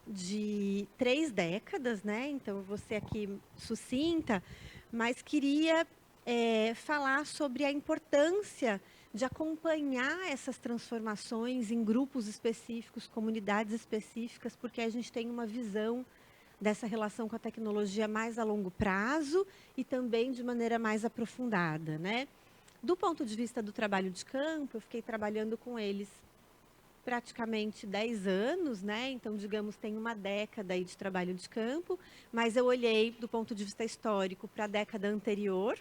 de 3 décadas, né? Então eu vou ser aqui sucinta, mas queria falar sobre a importância de acompanhar essas transformações em grupos específicos, comunidades específicas, porque a gente tem uma visão dessa relação com a tecnologia mais a longo prazo e também de maneira mais aprofundada, né? Do ponto de vista do trabalho de campo, eu fiquei trabalhando com eles praticamente 10 anos, né? Então, digamos, tem uma década aí de trabalho de campo, mas eu olhei do ponto de vista histórico para a década anterior,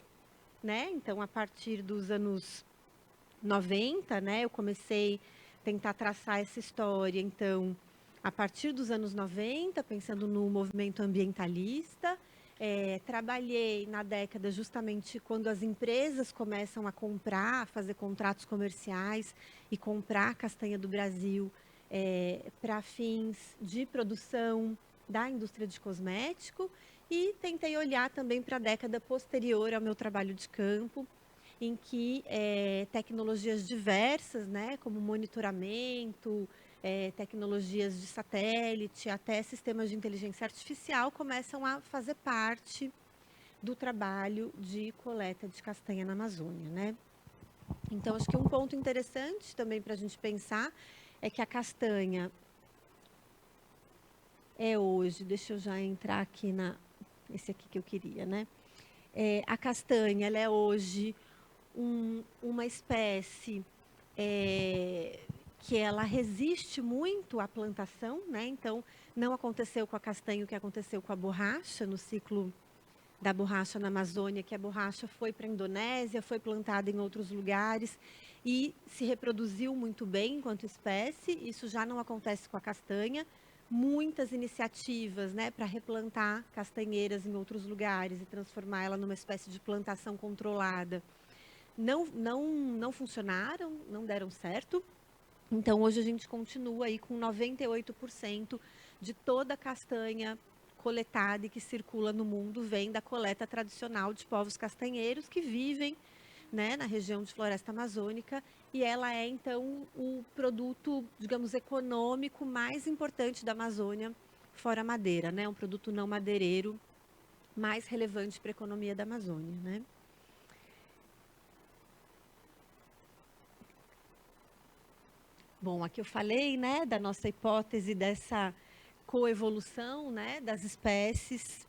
né? Então, a partir dos anos 90, né? Eu comecei a tentar traçar essa história, então, a partir dos anos 90, pensando no movimento ambientalista, trabalhei na década justamente quando as empresas começam a comprar, a fazer contratos comerciais e comprar castanha do Brasil para fins de produção da indústria de cosmético, e tentei olhar também para a década posterior ao meu trabalho de campo, em que tecnologias diversas, né, como monitoramento, tecnologias de satélite, até sistemas de inteligência artificial, começam a fazer parte do trabalho de coleta de castanha na Amazônia, né? Então, acho que um ponto interessante também para a gente pensar é que a castanha hoje, deixa eu já entrar aqui esse aqui que eu queria, né? A castanha, ela é hoje uma espécie que ela resiste muito à plantação, né? Então, não aconteceu com a castanha o que aconteceu com a borracha, no ciclo da borracha na Amazônia, que a borracha foi para a Indonésia, foi plantada em outros lugares e se reproduziu muito bem enquanto espécie. Isso já não acontece com a castanha. Muitas iniciativas, né, para replantar castanheiras em outros lugares e transformar ela numa espécie de plantação controlada não funcionaram, não deram certo. Então, hoje a gente continua aí com 98% de toda a castanha coletada e que circula no mundo vem da coleta tradicional de povos castanheiros que vivem, né, na região de floresta amazônica, e ela é, então, o produto, digamos, econômico mais importante da Amazônia, fora a madeira, né, um produto não madeireiro mais relevante para a economia da Amazônia, né. Bom, aqui eu falei, né, da nossa hipótese dessa coevolução, né, das espécies,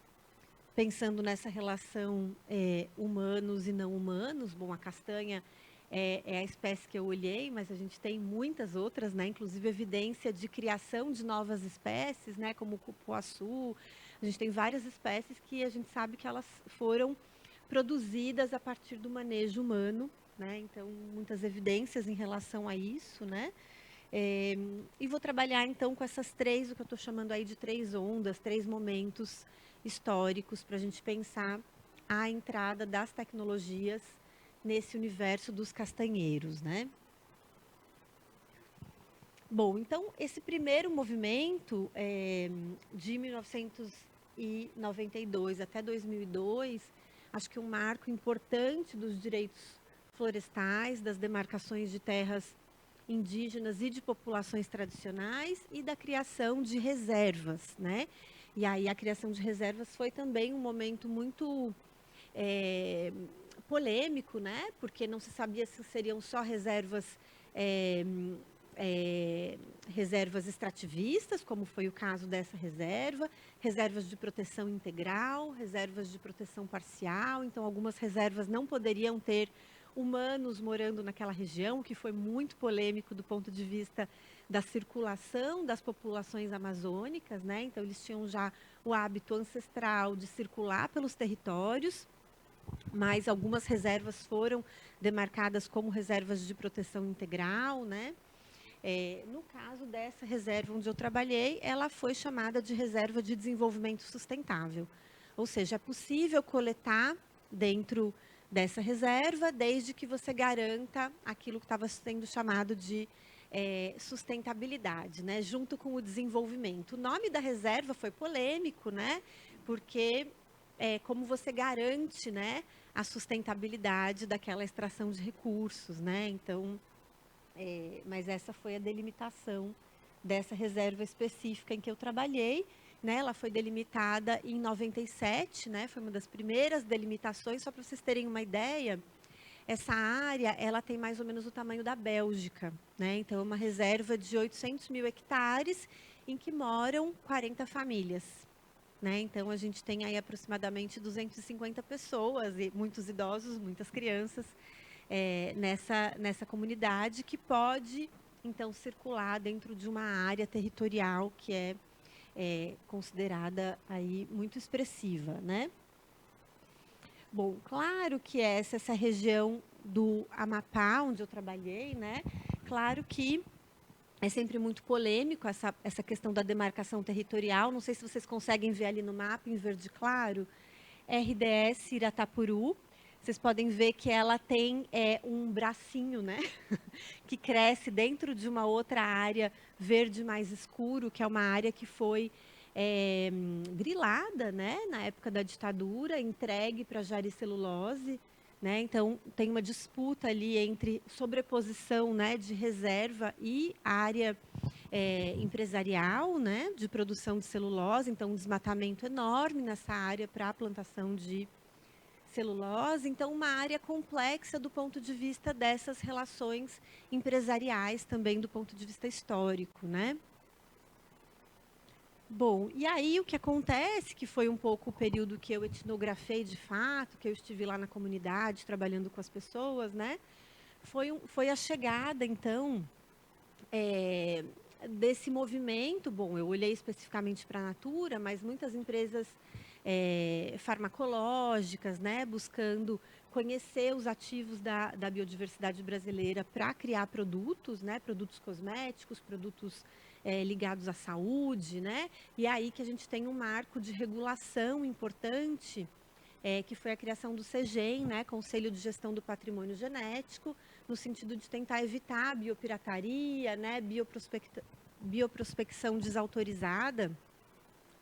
pensando nessa relação humanos e não humanos. Bom, a castanha é a espécie que eu olhei, mas a gente tem muitas outras, né, inclusive evidência de criação de novas espécies, né, como o cupuaçu. A gente tem várias espécies que a gente sabe que elas foram produzidas a partir do manejo humano, né, então muitas evidências em relação a isso, né. E vou trabalhar, então, com essas 3, o que eu estou chamando aí de 3 ondas, 3 momentos históricos para a gente pensar a entrada das tecnologias nesse universo dos castanheiros, né? Bom, então, esse primeiro movimento, de 1992 até 2002, acho que um marco importante dos direitos florestais, das demarcações de terras indígenas e de populações tradicionais e da criação de reservas, né? E aí a criação de reservas foi também um momento muito polêmico, né? Porque não se sabia se seriam só reservas reservas extrativistas, como foi o caso dessa reserva, reservas de proteção integral, reservas de proteção parcial. Então, algumas reservas não poderiam ter humanos morando naquela região, o que foi muito polêmico do ponto de vista da circulação das populações amazônicas, né? Então, eles tinham já o hábito ancestral de circular pelos territórios, mas algumas reservas foram demarcadas como reservas de proteção integral, né? No caso dessa reserva onde eu trabalhei, ela foi chamada de reserva de desenvolvimento sustentável. Ou seja, é possível coletar dentro dessa reserva, desde que você garanta aquilo que estava sendo chamado de sustentabilidade, né? Junto com o desenvolvimento. O nome da reserva foi polêmico, né? Porque como você garante, né, a sustentabilidade daquela extração de recursos, né? Então, mas essa foi a delimitação dessa reserva específica em que eu trabalhei, né? Ela foi delimitada em 97, né? Foi uma das primeiras delimitações. Só para vocês terem uma ideia, essa área ela tem mais ou menos o tamanho da Bélgica, né? Então, é uma reserva de 800 mil hectares em que moram 40 famílias, né? Então, a gente tem aí aproximadamente 250 pessoas, e muitos idosos, muitas crianças, nessa comunidade, que pode, então, circular dentro de uma área territorial que é considerada aí muito expressiva, né? Bom, claro que essa região do Amapá, onde eu trabalhei, né? Claro que é sempre muito polêmico essa questão da demarcação territorial. Não sei se vocês conseguem ver ali no mapa, em verde claro, RDS Iratapuru. Vocês podem ver que ela tem um bracinho, né? Que cresce dentro de uma outra área verde mais escuro, que é uma área que foi grilada, né? Na época da ditadura, entregue para a Jari Celulose, né? Então, tem uma disputa ali entre sobreposição, né, de reserva e área empresarial, né, de produção de celulose. Então, um desmatamento enorme nessa área para a plantação de celulose. Então, uma área complexa do ponto de vista dessas relações empresariais, também do ponto de vista histórico, né? Bom, e aí o que acontece, que foi um pouco o período que eu etnografei de fato, que eu estive lá na comunidade trabalhando com as pessoas, né? Foi a chegada, então, desse movimento. Bom, eu olhei especificamente para a Natura, mas muitas empresas farmacológicas, né, buscando conhecer os ativos da biodiversidade brasileira para criar produtos, né, produtos cosméticos, produtos ligados à saúde, né, e aí que a gente tem um marco de regulação importante, que foi a criação do CEGEM, né, Conselho de Gestão do Patrimônio Genético, no sentido de tentar evitar a biopirataria, né, bioprospecção desautorizada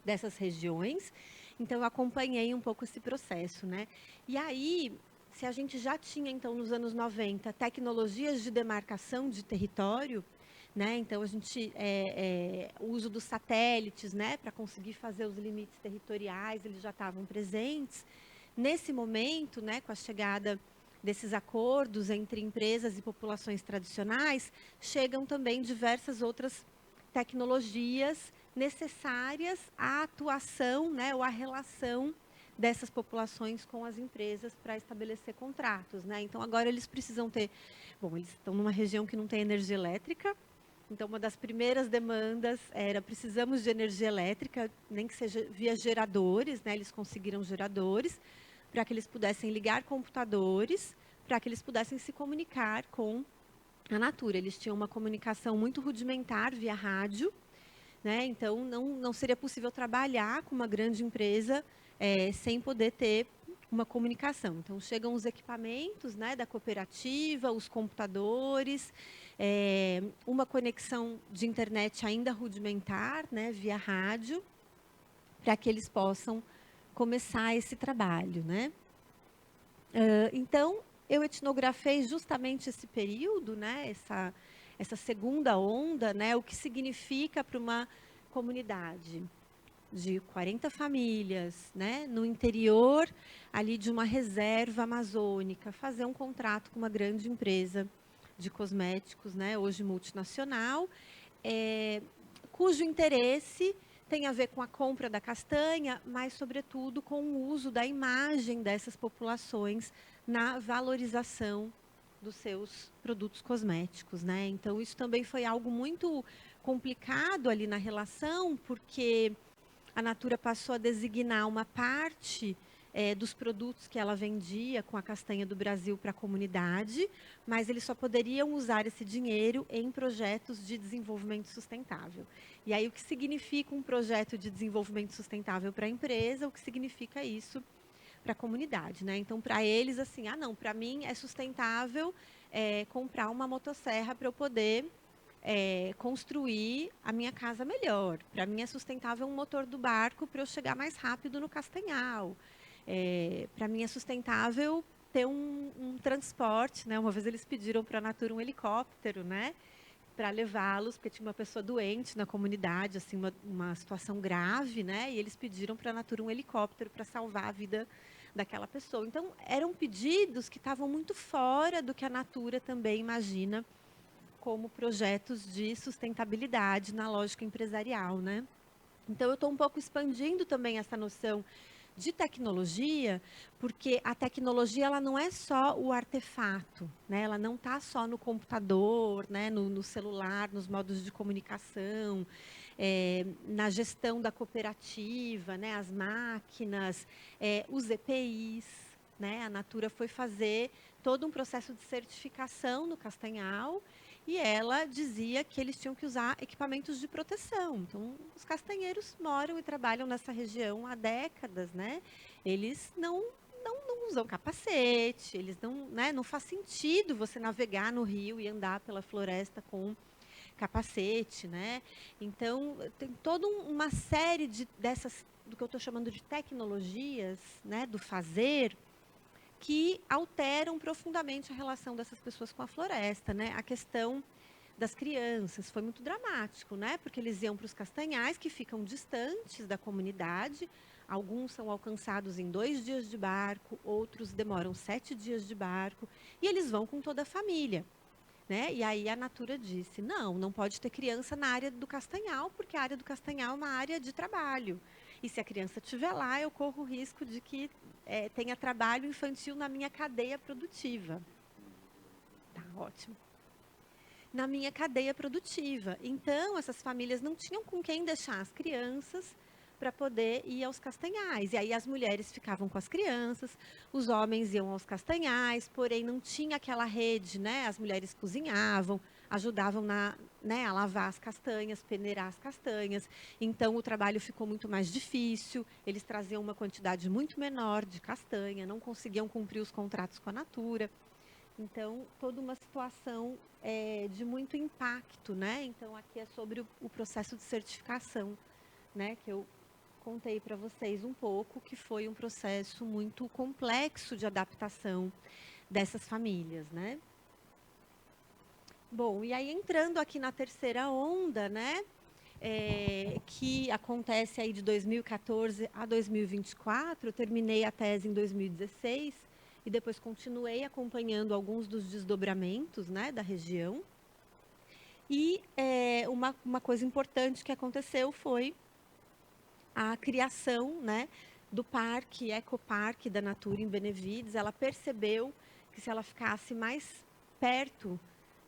dessas regiões. Então, eu acompanhei um pouco esse processo, né? E aí, se a gente já tinha, então, nos anos 90, tecnologias de demarcação de território, né? Então, a gente, o uso dos satélites, né, para conseguir fazer os limites territoriais, eles já estavam presentes. Nesse momento, né, com a chegada desses acordos entre empresas e populações tradicionais, chegam também diversas outras tecnologias necessárias à atuação, né, ou à relação dessas populações com as empresas para estabelecer contratos, né? Então, agora eles precisam ter... Bom, eles estão numa região que não tem energia elétrica, então uma das primeiras demandas era: precisamos de energia elétrica, nem que seja via geradores, né? Eles conseguiram geradores para que eles pudessem ligar computadores, para que eles pudessem se comunicar com a Natura. Eles tinham uma comunicação muito rudimentar via rádio, né? Então, não seria possível trabalhar com uma grande empresa sem poder ter uma comunicação. Então, chegam os equipamentos, né, da cooperativa, os computadores, uma conexão de internet ainda rudimentar, né, via rádio, para que eles possam começar esse trabalho, né? Então, eu etnografei justamente esse período, né, essa segunda onda, né, o que significa para uma comunidade de 40 famílias, né, no interior ali de uma reserva amazônica, fazer um contrato com uma grande empresa de cosméticos, né, hoje multinacional, cujo interesse tem a ver com a compra da castanha, mas, sobretudo, com o uso da imagem dessas populações na valorização dos seus produtos cosméticos, né? Então, isso também foi algo muito complicado ali na relação, porque a Natura passou a designar uma parte dos produtos que ela vendia com a castanha do Brasil para a comunidade, mas eles só poderiam usar esse dinheiro em projetos de desenvolvimento sustentável. E aí, o que significa um projeto de desenvolvimento sustentável para a empresa, o que significa isso para a comunidade, né? Então, para eles, assim, não, para mim é sustentável comprar uma motosserra para eu poder construir a minha casa melhor. Para mim é sustentável um motor do barco para eu chegar mais rápido no Castanhal. Para mim é sustentável ter um transporte, né? Uma vez eles pediram para a Natura um helicóptero, né? Para levá-los, porque tinha uma pessoa doente na comunidade, assim, uma situação grave, né? E eles pediram para a Natura um helicóptero para salvar a vida daquela pessoa. Então, eram pedidos que estavam muito fora do que a Natura também imagina como projetos de sustentabilidade na lógica empresarial, né? Então, eu estou um pouco expandindo também essa noção de tecnologia, porque a tecnologia ela não é só o artefato, né? Ela não está só no computador, né? no celular, nos modos de comunicação, na gestão da cooperativa, né? As máquinas, os EPIs, né? A Natura foi fazer todo um processo de certificação no Castanhal, e ela dizia que eles tinham que usar equipamentos de proteção. Então, os castanheiros moram e trabalham nessa região há décadas, né? Eles não usam capacete, eles não faz sentido você navegar no rio e andar pela floresta com capacete, né? Então, tem toda uma série dessas, do que eu estou chamando de tecnologias, né, do fazer, que alteram profundamente a relação dessas pessoas com a floresta, né? A questão das crianças foi muito dramático, né? Porque eles iam para os castanhais, que ficam distantes da comunidade. Alguns são alcançados em 2 dias de barco, outros demoram 7 dias de barco, e eles vão com toda a família, né? E aí a Natura disse, não pode ter criança na área do Castanhal, porque a área do Castanhal é uma área de trabalho. E se a criança estiver lá, eu corro o risco de que tenha trabalho infantil na minha cadeia produtiva. Tá, ótimo. Na minha cadeia produtiva. Então, essas famílias não tinham com quem deixar as crianças para poder ir aos castanhais. E aí as mulheres ficavam com as crianças, os homens iam aos castanhais, porém não tinha aquela rede, né? As mulheres cozinhavam, ajudavam a lavar as castanhas, peneirar as castanhas. Então, o trabalho ficou muito mais difícil, eles traziam uma quantidade muito menor de castanha, não conseguiam cumprir os contratos com a Natura. Então, toda uma situação de muito impacto, né? Então, aqui é sobre o processo de certificação, né? Que eu contei para vocês um pouco, que foi um processo muito complexo de adaptação dessas famílias, né? Bom, e aí entrando aqui na terceira onda, né, que acontece aí de 2014 a 2024, eu terminei a tese em 2016 e depois continuei acompanhando alguns dos desdobramentos, né, da região. E uma coisa importante que aconteceu foi a criação, né, do parque, Ecoparque da Natura em Benevides. Ela percebeu que se ela ficasse mais perto,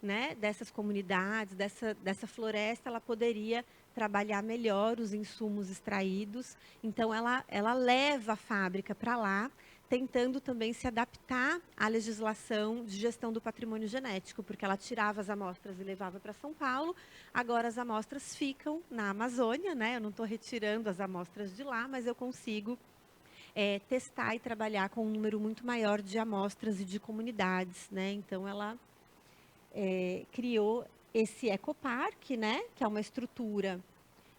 né, dessas comunidades, dessa floresta, ela poderia trabalhar melhor os insumos extraídos. Então, ela leva a fábrica para lá, tentando também se adaptar à legislação de gestão do patrimônio genético, porque ela tirava as amostras e levava para São Paulo, agora as amostras ficam na Amazônia, né? Eu não estou retirando as amostras de lá, mas eu consigo testar e trabalhar com um número muito maior de amostras e de comunidades, né? Então, ela criou esse ecoparque, né? Que é uma estrutura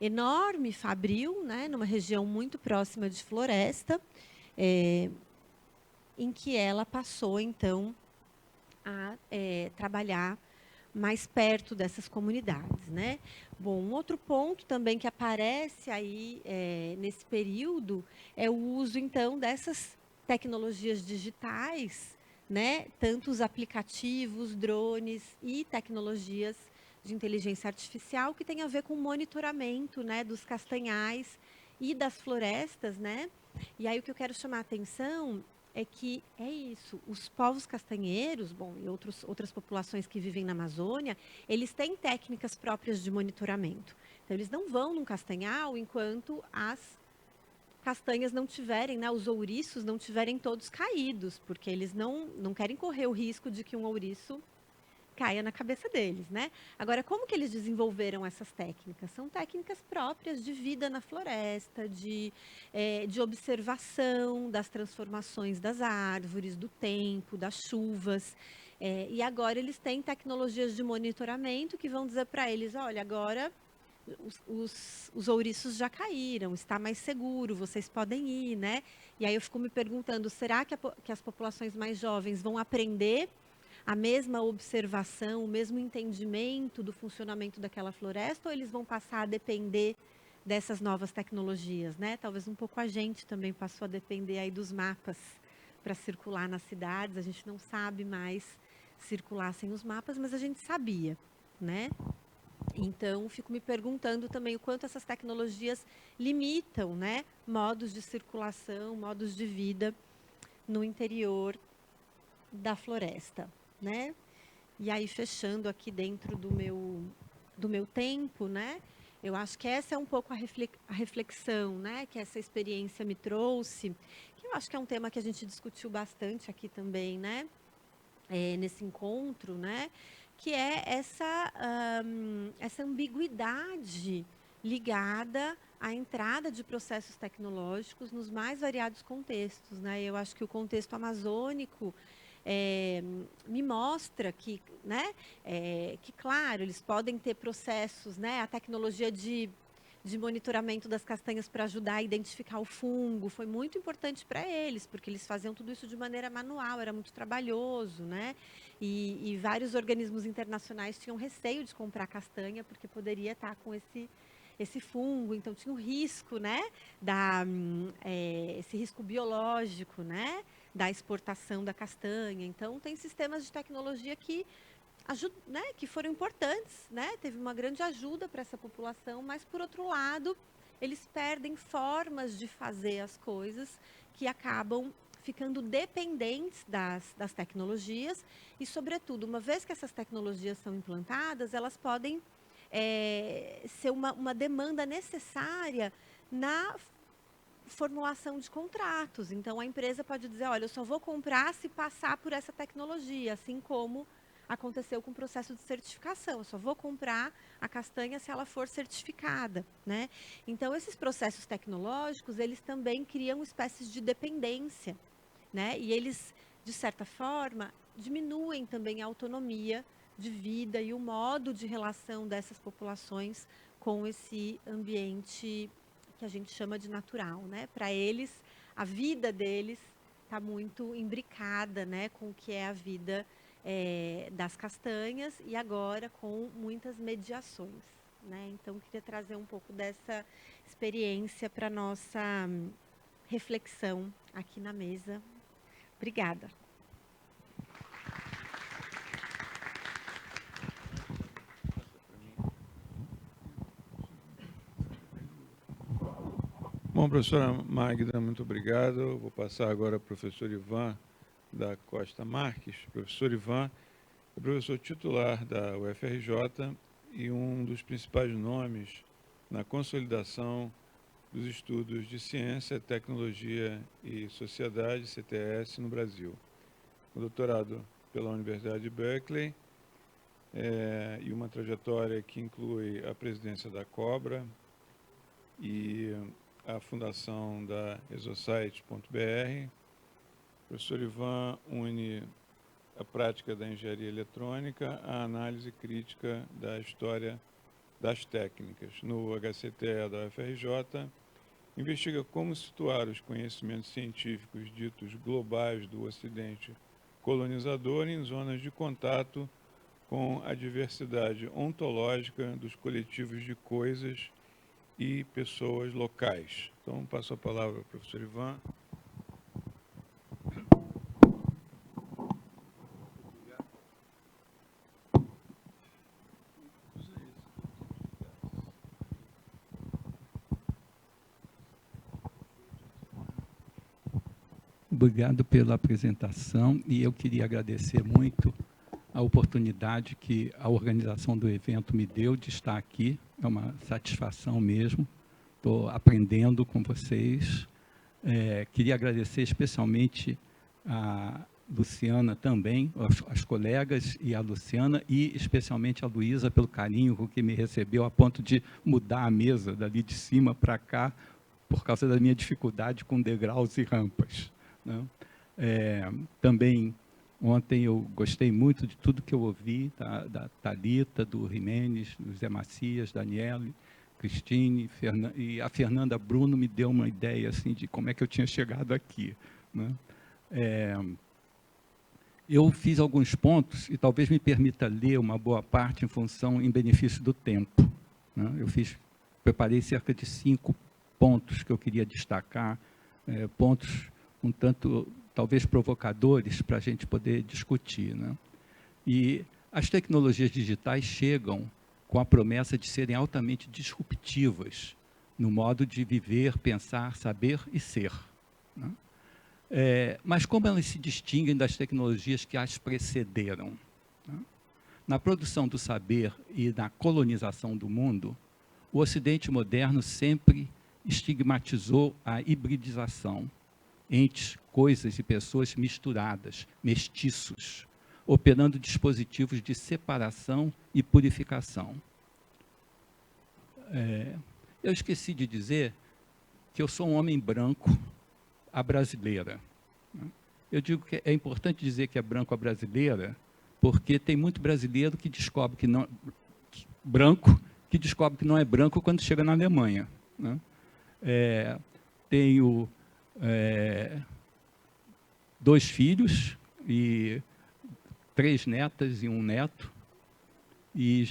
enorme, fabril, né? Numa região muito próxima de floresta, em que ela passou, então, a trabalhar mais perto dessas comunidades, né? Bom, um outro ponto também que aparece aí nesse período é o uso, então, dessas tecnologias digitais, né? Tanto os aplicativos, drones e tecnologias de inteligência artificial que tem a ver com o monitoramento, né? Dos castanhais e das florestas, né? E aí o que eu quero chamar a atenção é que é isso, os povos castanheiros, bom, e outras populações que vivem na Amazônia, eles têm técnicas próprias de monitoramento. Então, eles não vão num castanhal enquanto as castanhas não tiverem, né, os ouriços não tiverem todos caídos, porque eles não querem correr o risco de que um ouriço caia na cabeça deles, né? Agora, como que eles desenvolveram essas técnicas? São técnicas próprias de vida na floresta, de observação das transformações das árvores, do tempo, das chuvas. E agora eles têm tecnologias de monitoramento que vão dizer para eles, olha, agora os ouriços já caíram, está mais seguro, vocês podem ir, né? E aí eu fico me perguntando, será que as populações mais jovens vão aprender a mesma observação, o mesmo entendimento do funcionamento daquela floresta, ou eles vão passar a depender dessas novas tecnologias, né? Talvez um pouco a gente também passou a depender aí dos mapas para circular nas cidades. A gente não sabe mais circular sem os mapas, mas a gente sabia, né? Então, fico me perguntando também o quanto essas tecnologias limitam, né, modos de circulação, modos de vida no interior da floresta, né? E aí, fechando aqui dentro do meu tempo, né? Eu acho que essa é um pouco a reflexão, né, que essa experiência me trouxe, que eu acho que é um tema que a gente discutiu bastante aqui também, né? Nesse encontro, né? Que é essa ambiguidade ligada à entrada de processos tecnológicos nos mais variados contextos, né? Eu acho que o contexto amazônico me mostra que, né, que, claro, eles podem ter processos, né? A tecnologia de monitoramento das castanhas para ajudar a identificar o fungo foi muito importante para eles, porque eles faziam tudo isso de maneira manual, era muito trabalhoso, né? E vários organismos internacionais tinham receio de comprar castanha, porque poderia estar com esse fungo, então tinha o risco, né? Esse risco biológico, né? Da exportação da castanha. Então, tem sistemas de tecnologia que né, que foram importantes, né? Teve uma grande ajuda para essa população, mas, por outro lado, eles perdem formas de fazer as coisas que acabam ficando dependentes das tecnologias e, sobretudo, uma vez que essas tecnologias são implantadas, elas podem ser uma demanda necessária na formulação de contratos. Então, a empresa pode dizer, olha, eu só vou comprar se passar por essa tecnologia, assim como aconteceu com o processo de certificação. Eu só vou comprar a castanha se ela for certificada, né? Então, esses processos tecnológicos, eles também criam espécies de dependência, né? E eles, de certa forma, diminuem também a autonomia de vida e o modo de relação dessas populações com esse ambiente que a gente chama de natural, né? Para eles, a vida deles está muito imbricada, né, com o que é a vida das castanhas e agora com muitas mediações, né? Então, queria trazer um pouco dessa experiência para nossa reflexão aqui na mesa. Obrigada. Bom, professora Magda, muito obrigado. Eu vou passar agora ao professor Ivan da Costa Marques. Professor Ivan é professor titular da UFRJ e um dos principais nomes na consolidação dos Estudos de Ciência, Tecnologia e Sociedade, CTS, no Brasil. Com doutorado pela Universidade de Berkeley, e uma trajetória que inclui a presidência da Cobra e a fundação da Exosite.br. O professor Ivan une a prática da engenharia eletrônica à análise crítica da história das técnicas. No HCTE da UFRJ, investiga como situar os conhecimentos científicos ditos globais do Ocidente colonizador em zonas de contato com a diversidade ontológica dos coletivos de coisas e pessoas locais. Então, passo a palavra ao professor Ivan. Obrigado pela apresentação, e eu queria agradecer muito a oportunidade que a organização do evento me deu de estar aqui. É uma satisfação mesmo, estou aprendendo com vocês. Queria agradecer especialmente a Luciana também, as colegas e a Luciana, e especialmente a Luísa pelo carinho com que me recebeu, a ponto de mudar a mesa dali de cima para cá, por causa da minha dificuldade com degraus e rampas, né? Também, ontem eu gostei muito de tudo que eu ouvi, da Thalita, do Jimenez, do Zé Macias, Daniele, Cristine, e a Fernanda Bruno me deu uma ideia assim, de como é que eu tinha chegado aqui, né? Eu fiz alguns pontos, e talvez me permita ler uma boa parte em benefício do tempo, né? Preparei cerca de 5 pontos que eu queria destacar, pontos um tanto, talvez, provocadores para a gente poder discutir, né? E as tecnologias digitais chegam com a promessa de serem altamente disruptivas no modo de viver, pensar, saber e ser, né? Mas como elas se distinguem das tecnologias que as precederam, né? Na produção do saber e na colonização do mundo, o Ocidente moderno sempre estigmatizou a hibridização, entes, coisas e pessoas misturadas, mestiços, operando dispositivos de separação e purificação. Eu esqueci de dizer que eu sou um homem branco à brasileira, né? Eu digo que é importante dizer que é branco à brasileira, porque tem muito brasileiro que descobre que não que descobre que não é branco quando chega na Alemanha, né? Tenho 2 filhos e 3 netas e 1 neto, e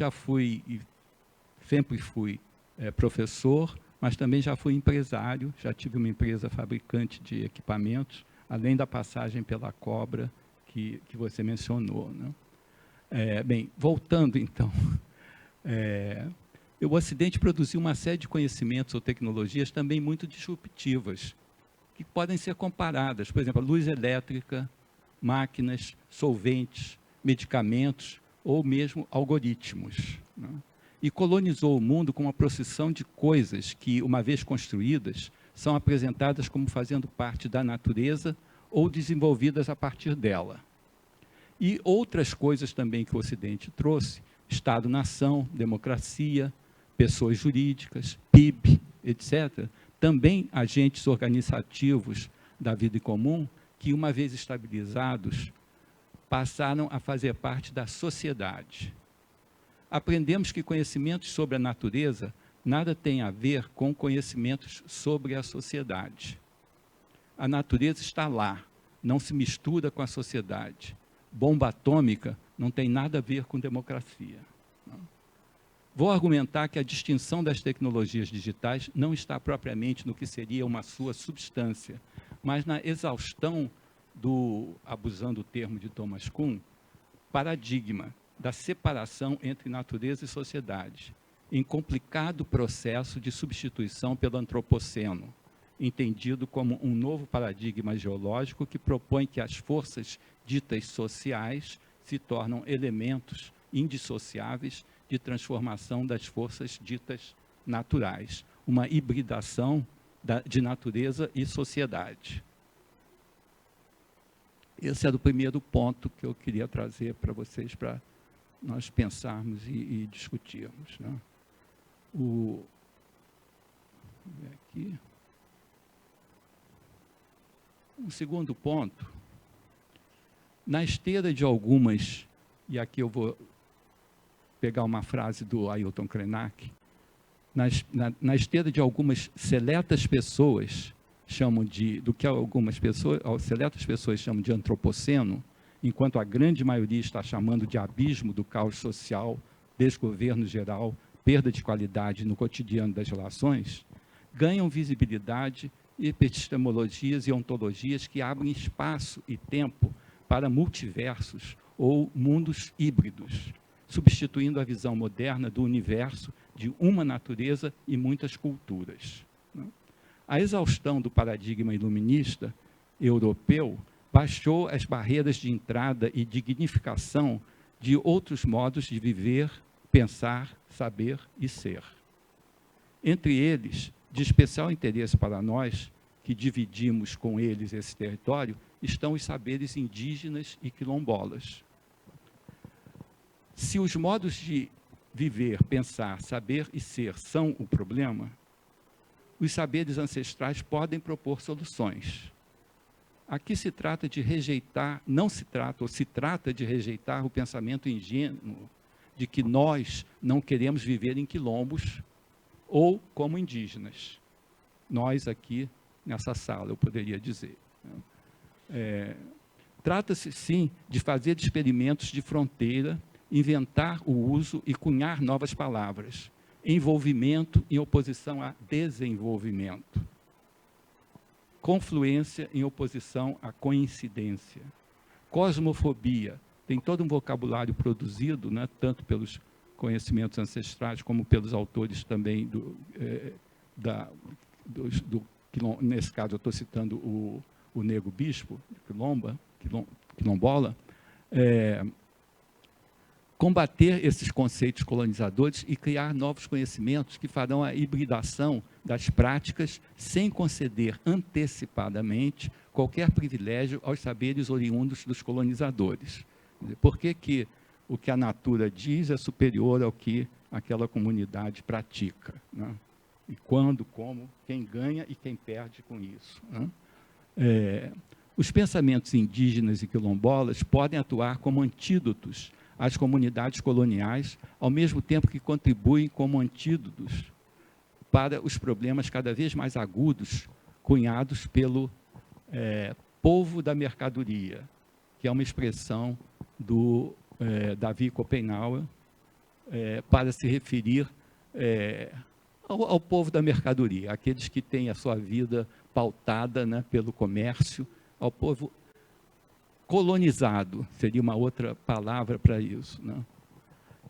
sempre fui professor, mas também já fui empresário, já tive uma empresa fabricante de equipamentos, além da passagem pela Cobra que você mencionou, né? Bem, voltando então, o Ocidente produziu uma série de conhecimentos ou tecnologias também muito disruptivas, que podem ser comparadas, por exemplo, a luz elétrica, máquinas, solventes, medicamentos ou mesmo algoritmos, né? E colonizou o mundo com uma procissão de coisas que, uma vez construídas, são apresentadas como fazendo parte da natureza ou desenvolvidas a partir dela. E outras coisas também que o Ocidente trouxe, Estado-nação, democracia, pessoas jurídicas, PIB, etc., também agentes organizativos da vida em comum, que, uma vez estabilizados, passaram a fazer parte da sociedade. Aprendemos que conhecimentos sobre a natureza nada tem a ver com conhecimentos sobre a sociedade. A natureza está lá, não se mistura com a sociedade. Bomba atômica não tem nada a ver com democracia. Vou argumentar que a distinção das tecnologias digitais não está propriamente no que seria uma sua substância, mas na exaustão do, abusando o termo de Thomas Kuhn, paradigma da separação entre natureza e sociedade, em complicado processo de substituição pelo antropoceno, entendido como um novo paradigma geológico que propõe que as forças ditas sociais se tornam elementos indissociáveis de transformação das forças ditas naturais. uma hibridação de natureza e sociedade. Esse era o primeiro ponto que eu queria trazer para vocês, para nós pensarmos e discutirmos, né? Vou ver aqui. Um segundo ponto, na esteira de algumas, e aqui eu vou pegar uma frase do Ailton Krenak, na esteira de algumas seletas pessoas, do que seletas pessoas chamam de antropoceno, enquanto a grande maioria está chamando de abismo do caos social, desgoverno geral, perda de qualidade no cotidiano das relações, ganham visibilidade epistemologias e ontologias que abrem espaço e tempo para multiversos ou mundos híbridos, substituindo a visão moderna do universo de uma natureza e muitas culturas. A exaustão do paradigma iluminista europeu baixou as barreiras de entrada e dignificação de outros modos de viver, pensar, saber e ser. Entre eles, de especial interesse para nós, que dividimos com eles esse território, estão os saberes indígenas e quilombolas. Se os modos de viver, pensar, saber e ser são o problema, os saberes ancestrais podem propor soluções. Aqui se trata de rejeitar, se trata de rejeitar o pensamento ingênuo de que nós não queremos viver em quilombos ou como indígenas. Nós aqui, nessa sala, eu poderia dizer. Trata-se, sim, de fazer experimentos de fronteira, inventar o uso e cunhar novas palavras. Envolvimento em oposição a desenvolvimento. Confluência em oposição à coincidência. Cosmofobia. Tem todo um vocabulário produzido, né, tanto pelos conhecimentos ancestrais, como pelos autores também nesse caso eu estou citando o Nego Bispo, quilombola, combater esses conceitos colonizadores e criar novos conhecimentos que farão a hibridação das práticas sem conceder antecipadamente qualquer privilégio aos saberes oriundos dos colonizadores. Por que o que a natura diz é superior ao que aquela comunidade pratica, né? E quando, como, quem ganha e quem perde com isso, né? Os pensamentos indígenas e quilombolas podem atuar como antídotos às comunidades coloniais, ao mesmo tempo que contribuem como antídotos para os problemas cada vez mais agudos cunhados pelo povo da mercadoria, que é uma expressão do Davi Copenhauer, para se referir ao povo da mercadoria, aqueles que têm a sua vida pautada, né, pelo comércio, ao povo colonizado, seria uma outra palavra para isso, né?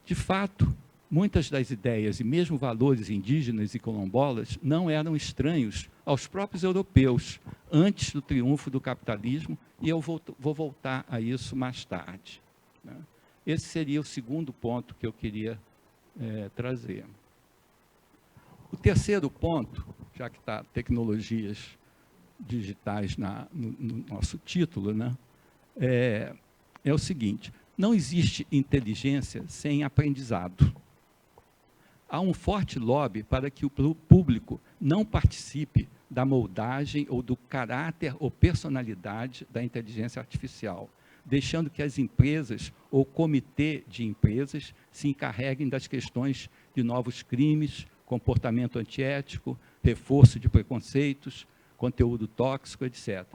De fato, muitas das ideias e mesmo valores indígenas e quilombolas não eram estranhos aos próprios europeus, antes do triunfo do capitalismo, e eu vou voltar a isso mais tarde, né? Esse seria o segundo ponto que eu queria trazer. O terceiro ponto, já que está tecnologias digitais no nosso título, né, é o seguinte: não existe inteligência sem aprendizado. Há um forte lobby para que o público não participe da moldagem ou do caráter ou personalidade da inteligência artificial, deixando que as empresas ou comitê de empresas se encarreguem das questões de novos crimes, comportamento antiético, reforço de preconceitos, conteúdo tóxico, etc.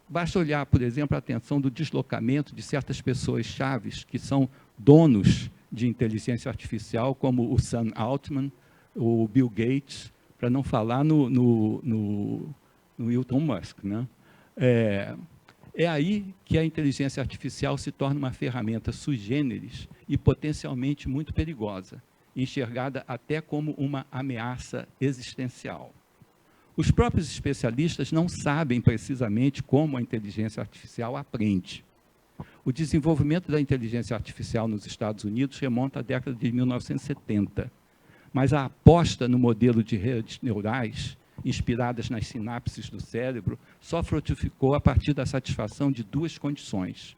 Basta olhar, por exemplo, a atenção do deslocamento de certas pessoas chaves que são donos de inteligência artificial, como o Sam Altman, o Bill Gates, para não falar no Elon Musk, né? É aí que a inteligência artificial se torna uma ferramenta sui generis e potencialmente muito perigosa, enxergada até como uma ameaça existencial. Os próprios especialistas não sabem precisamente como a inteligência artificial aprende. O desenvolvimento da inteligência artificial nos Estados Unidos remonta à década de 1970. mas a aposta no modelo de redes neurais, inspiradas nas sinapses do cérebro, só frutificou a partir da satisfação de duas condições: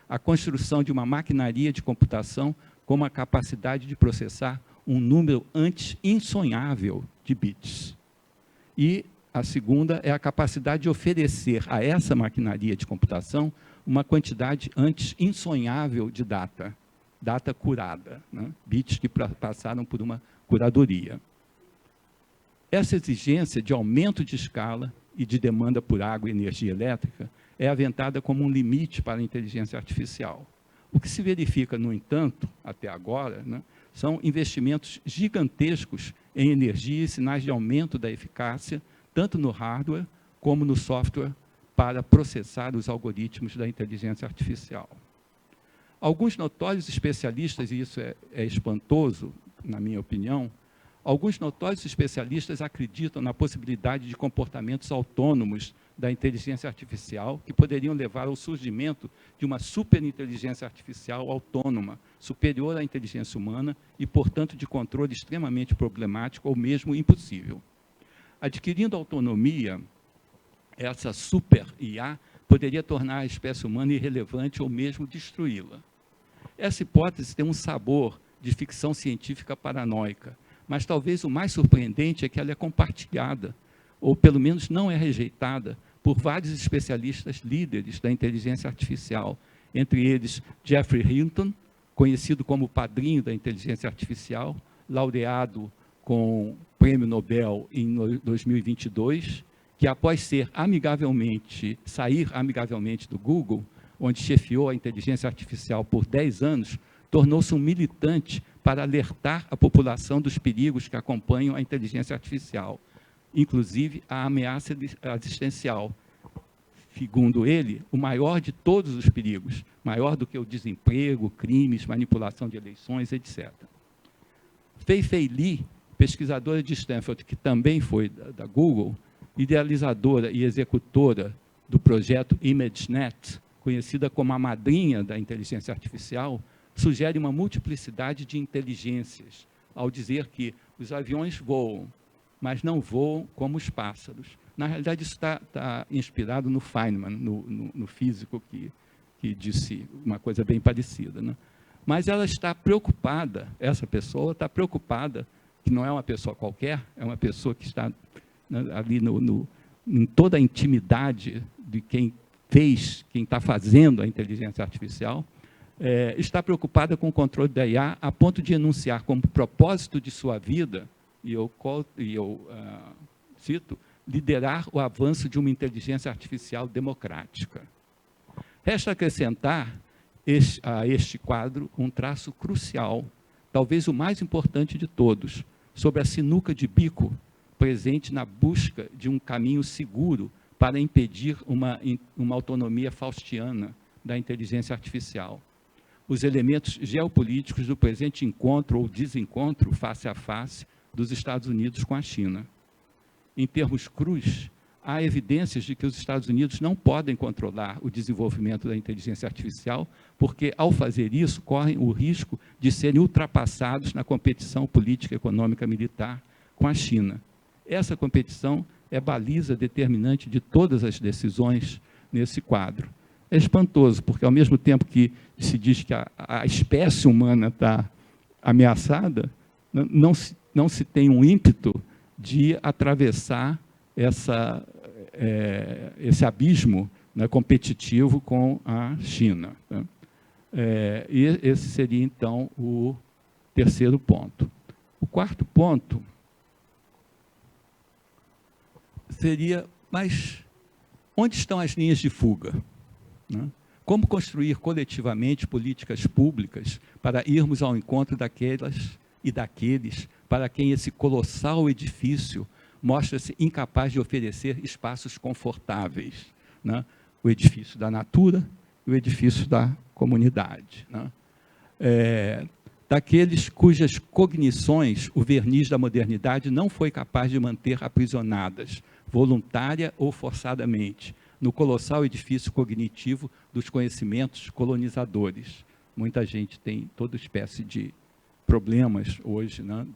a construção de uma maquinaria de computação com a capacidade de processar um número antes insonhável de bits. E a segunda é a capacidade de oferecer a essa maquinaria de computação uma quantidade antes insonhável de data curada, né? Bits que passaram por uma curadoria. Essa exigência de aumento de escala e de demanda por água e energia elétrica é aventada como um limite para a inteligência artificial. O que se verifica, no entanto, até agora, né, são investimentos gigantescos em energia e sinais de aumento da eficácia, tanto no hardware como no software, para processar os algoritmos da inteligência artificial. Alguns notórios especialistas, e isso é espantoso, na minha opinião, alguns notórios especialistas acreditam na possibilidade de comportamentos autônomos da inteligência artificial que poderiam levar ao surgimento de uma superinteligência artificial autônoma, superior à inteligência humana e, portanto, de controle extremamente problemático ou mesmo impossível. Adquirindo autonomia, essa super-IA poderia tornar a espécie humana irrelevante ou mesmo destruí-la. Essa hipótese tem um sabor de ficção científica paranoica, mas talvez o mais surpreendente é que ela é compartilhada, ou pelo menos não é rejeitada, por vários especialistas líderes da inteligência artificial, entre eles Geoffrey Hinton, conhecido como o padrinho da inteligência artificial, laureado com o Prêmio Nobel em 2022, que após sair amigavelmente do Google, onde chefiou a inteligência artificial por 10 anos, tornou-se um militante para alertar a população dos perigos que acompanham a inteligência artificial, inclusive a ameaça existencial. Segundo ele, o maior de todos os perigos, maior do que o desemprego, crimes, manipulação de eleições, etc. Fei-Fei Li, pesquisadora de Stanford, que também foi da Google, idealizadora e executora do projeto ImageNet, conhecida como a madrinha da inteligência artificial, sugere uma multiplicidade de inteligências, ao dizer que os aviões voam, mas não voam como os pássaros. Na realidade, isso está inspirado no Feynman, no físico que disse uma coisa bem parecida, né? Mas ela está preocupada, essa pessoa está preocupada, que não é uma pessoa qualquer, é uma pessoa que está, né, ali em toda a intimidade de quem está fazendo a inteligência artificial, está preocupada com o controle da IA a ponto de enunciar como propósito de sua vida, e eu cito, liderar o avanço de uma inteligência artificial democrática. Resta acrescentar a este quadro um traço crucial, talvez o mais importante de todos, sobre a sinuca de bico presente na busca de um caminho seguro para impedir uma autonomia faustiana da inteligência artificial. Os elementos geopolíticos do presente encontro ou desencontro face a face dos Estados Unidos com a China. Em termos crus, há evidências de que os Estados Unidos não podem controlar o desenvolvimento da inteligência artificial, porque, ao fazer isso, correm o risco de serem ultrapassados na competição política, econômica, militar com a China. Essa competição é baliza determinante de todas as decisões nesse quadro. É espantoso, porque, ao mesmo tempo que se diz que a espécie humana está ameaçada, não se tem um ímpeto de atravessar esse abismo, né, competitivo com a China. Né? E esse seria, então, o terceiro ponto. O quarto ponto seria, mas onde estão as linhas de fuga? Né? Como construir coletivamente políticas públicas para irmos ao encontro daquelas e daqueles para quem esse colossal edifício mostra-se incapaz de oferecer espaços confortáveis, né? O edifício da natura e o edifício da comunidade, né? Daqueles cujas cognições o verniz da modernidade não foi capaz de manter aprisionadas, voluntária ou forçadamente, no colossal edifício cognitivo dos conhecimentos colonizadores. Muita gente tem toda espécie de problemas hoje, né,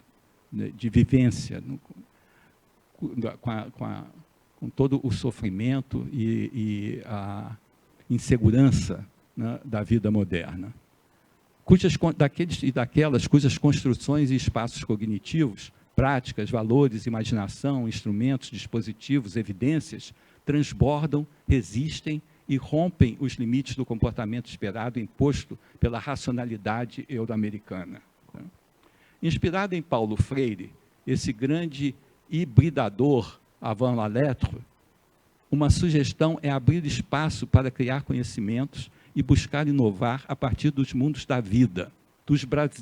de vivência, com todo o sofrimento e a insegurança, né, da vida moderna. Daqueles e daquelas cujas construções e espaços cognitivos, práticas, valores, imaginação, instrumentos, dispositivos, evidências, transbordam, resistem e rompem os limites do comportamento esperado imposto pela racionalidade euro-americana. Inspirado em Paulo Freire, esse grande hibridador avant la lettre, uma sugestão é abrir espaço para criar conhecimentos e buscar inovar a partir dos mundos da vida,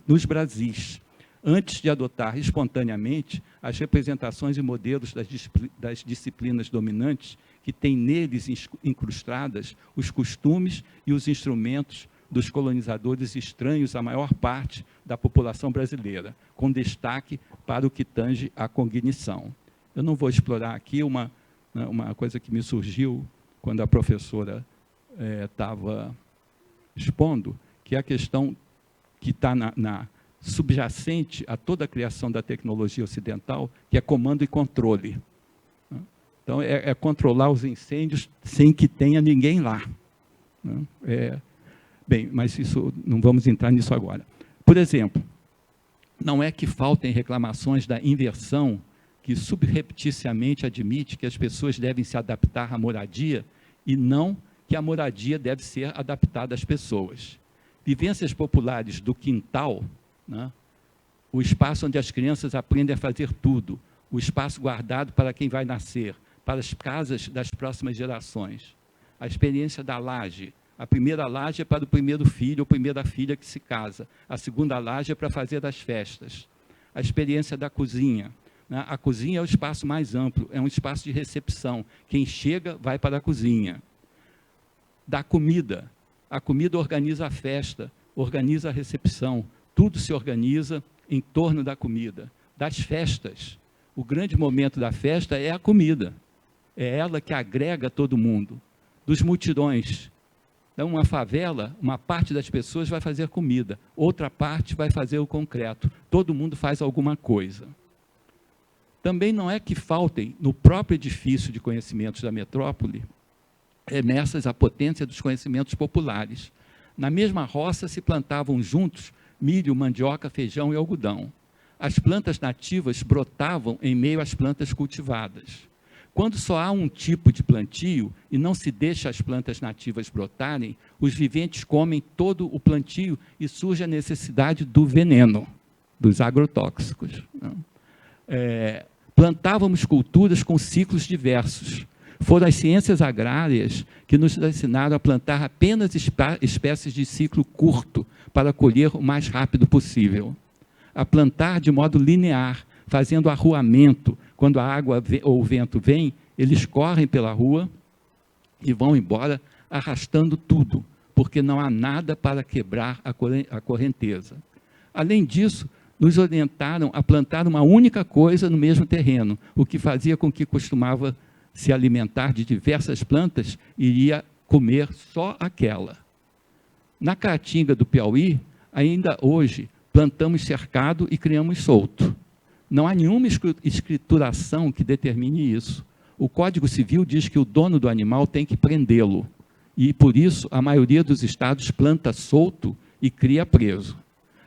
dos Brasis, antes de adotar espontaneamente as representações e modelos das disciplinas dominantes que têm neles incrustadas os costumes e os instrumentos dos colonizadores estranhos à maior parte da população brasileira, com destaque para o que tange à cognição. Eu não vou explorar aqui uma coisa que me surgiu quando a professora estava expondo, que é a questão que está subjacente a toda a criação da tecnologia ocidental, que é comando e controle. Então, é controlar os incêndios sem que tenha ninguém lá. Bem, mas isso, não vamos entrar nisso agora. Por exemplo, não é que faltem reclamações da inversão que subrepticiamente admite que as pessoas devem se adaptar à moradia e não que a moradia deve ser adaptada às pessoas. Vivências populares do quintal, né, o espaço onde as crianças aprendem a fazer tudo, o espaço guardado para quem vai nascer, para as casas das próximas gerações. A experiência da laje. A primeira laje é para o primeiro filho ou primeira filha que se casa. A segunda laje é para fazer as festas. A experiência da cozinha. A cozinha é o espaço mais amplo, é um espaço de recepção. Quem chega, vai para a cozinha. Da comida. A comida organiza a festa, organiza a recepção. Tudo se organiza em torno da comida. Das festas. O grande momento da festa é a comida. É ela que agrega todo mundo. Dos mutirões. Então, uma favela, uma parte das pessoas vai fazer comida, outra parte vai fazer o concreto. Todo mundo faz alguma coisa. Também não é que faltem, no próprio edifício de conhecimentos da metrópole, remessas à potência dos conhecimentos populares. Na mesma roça se plantavam juntos milho, mandioca, feijão e algodão. As plantas nativas brotavam em meio às plantas cultivadas. Quando só há um tipo de plantio e não se deixa as plantas nativas brotarem, os viventes comem todo o plantio e surge a necessidade do veneno, dos agrotóxicos. Plantávamos culturas com ciclos diversos. Foram as ciências agrárias que nos ensinaram a plantar apenas espécies de ciclo curto para colher o mais rápido possível. A plantar de modo linear, fazendo arruamento. Quando a água ou o vento vem, eles correm pela rua e vão embora arrastando tudo, porque não há nada para quebrar a correnteza. Além disso, nos orientaram a plantar uma única coisa no mesmo terreno, o que fazia com que costumava se alimentar de diversas plantas e iria comer só aquela. Na Caatinga do Piauí, ainda hoje, plantamos cercado e criamos solto. Não há nenhuma escrituração que determine isso. O Código Civil diz que o dono do animal tem que prendê-lo. E, por isso, a maioria dos estados planta solto e cria preso.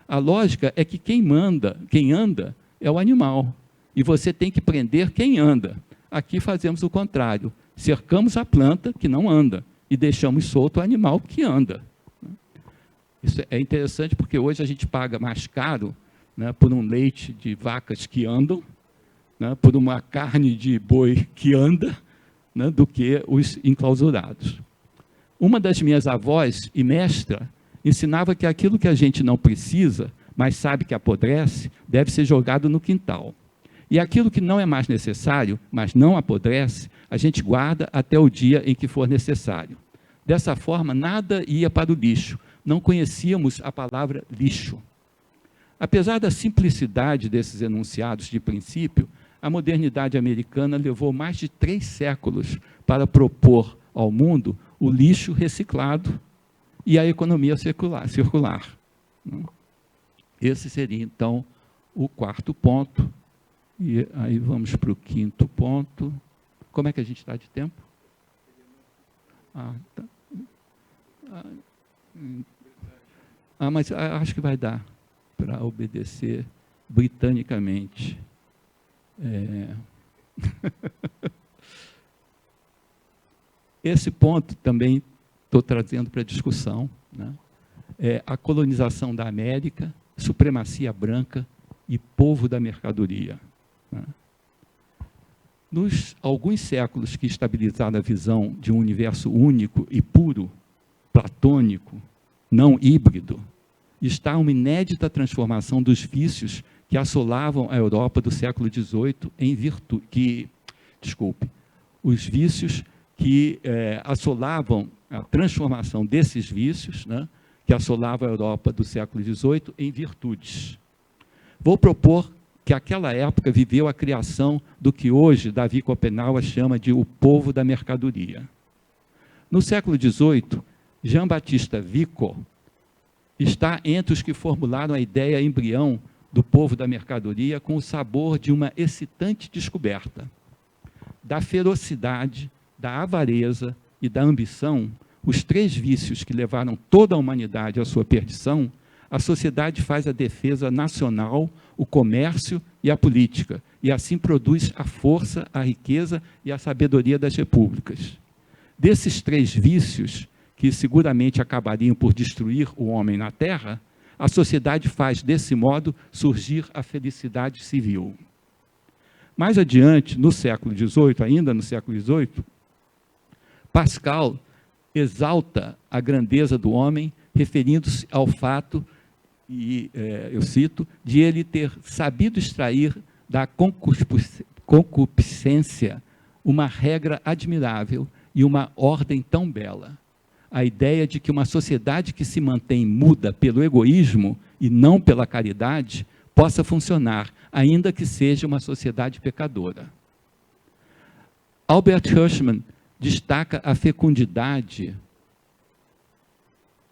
A lógica é que quem anda, é o animal. E você tem que prender quem anda. Aqui fazemos o contrário. Cercamos a planta que não anda e deixamos solto o animal que anda. Isso é interessante porque hoje a gente paga mais caro, né, por um leite de vacas que andam, né, por uma carne de boi que anda, né, do que os enclausurados. Uma das minhas avós e mestra ensinava que aquilo que a gente não precisa, mas sabe que apodrece, deve ser jogado no quintal. E aquilo que não é mais necessário, mas não apodrece, a gente guarda até o dia em que for necessário. Dessa forma, nada ia para o lixo. Não conhecíamos a palavra lixo. Apesar da simplicidade desses enunciados de princípio, a modernidade americana levou mais de 3 séculos para propor ao mundo o lixo reciclado e a economia circular. Esse seria, então, o 4º ponto, e aí vamos para o 5º ponto. Como é que a gente está de tempo? Tá. Mas acho que vai dar para obedecer britanicamente. Esse ponto também estou trazendo para discussão, né? A colonização da América, supremacia branca e povo da mercadoria, né? Nos alguns séculos que estabilizaram a visão de um universo único e puro, platônico, não híbrido, está uma inédita transformação dos vícios que assolavam a Europa do século XVIII em virtude... os vícios que assolavam a transformação desses vícios, né, que assolavam a Europa do século XVIII em virtudes. Vou propor que aquela época viveu a criação do que hoje Davi Copenau chama de o povo da mercadoria. No século XVIII, Jean-Baptiste Vico está entre os que formularam a ideia embrião do povo da mercadoria com o sabor de uma excitante descoberta. Da ferocidade, da avareza e da ambição, os 3 vícios que levaram toda a humanidade à sua perdição, a sociedade faz a defesa nacional, o comércio e a política, e assim produz a força, a riqueza e a sabedoria das repúblicas. Desses 3 vícios, que seguramente acabariam por destruir o homem na Terra, a sociedade faz, desse modo, surgir a felicidade civil. Mais adiante, no século XVIII, ainda no século XVIII, Pascal exalta a grandeza do homem, referindo-se ao fato, e eu cito, de ele ter sabido extrair da concupiscência uma regra admirável e uma ordem tão bela. A ideia de que uma sociedade que se mantém muda pelo egoísmo e não pela caridade possa funcionar, ainda que seja uma sociedade pecadora. Albert Hirschman destaca a fecundidade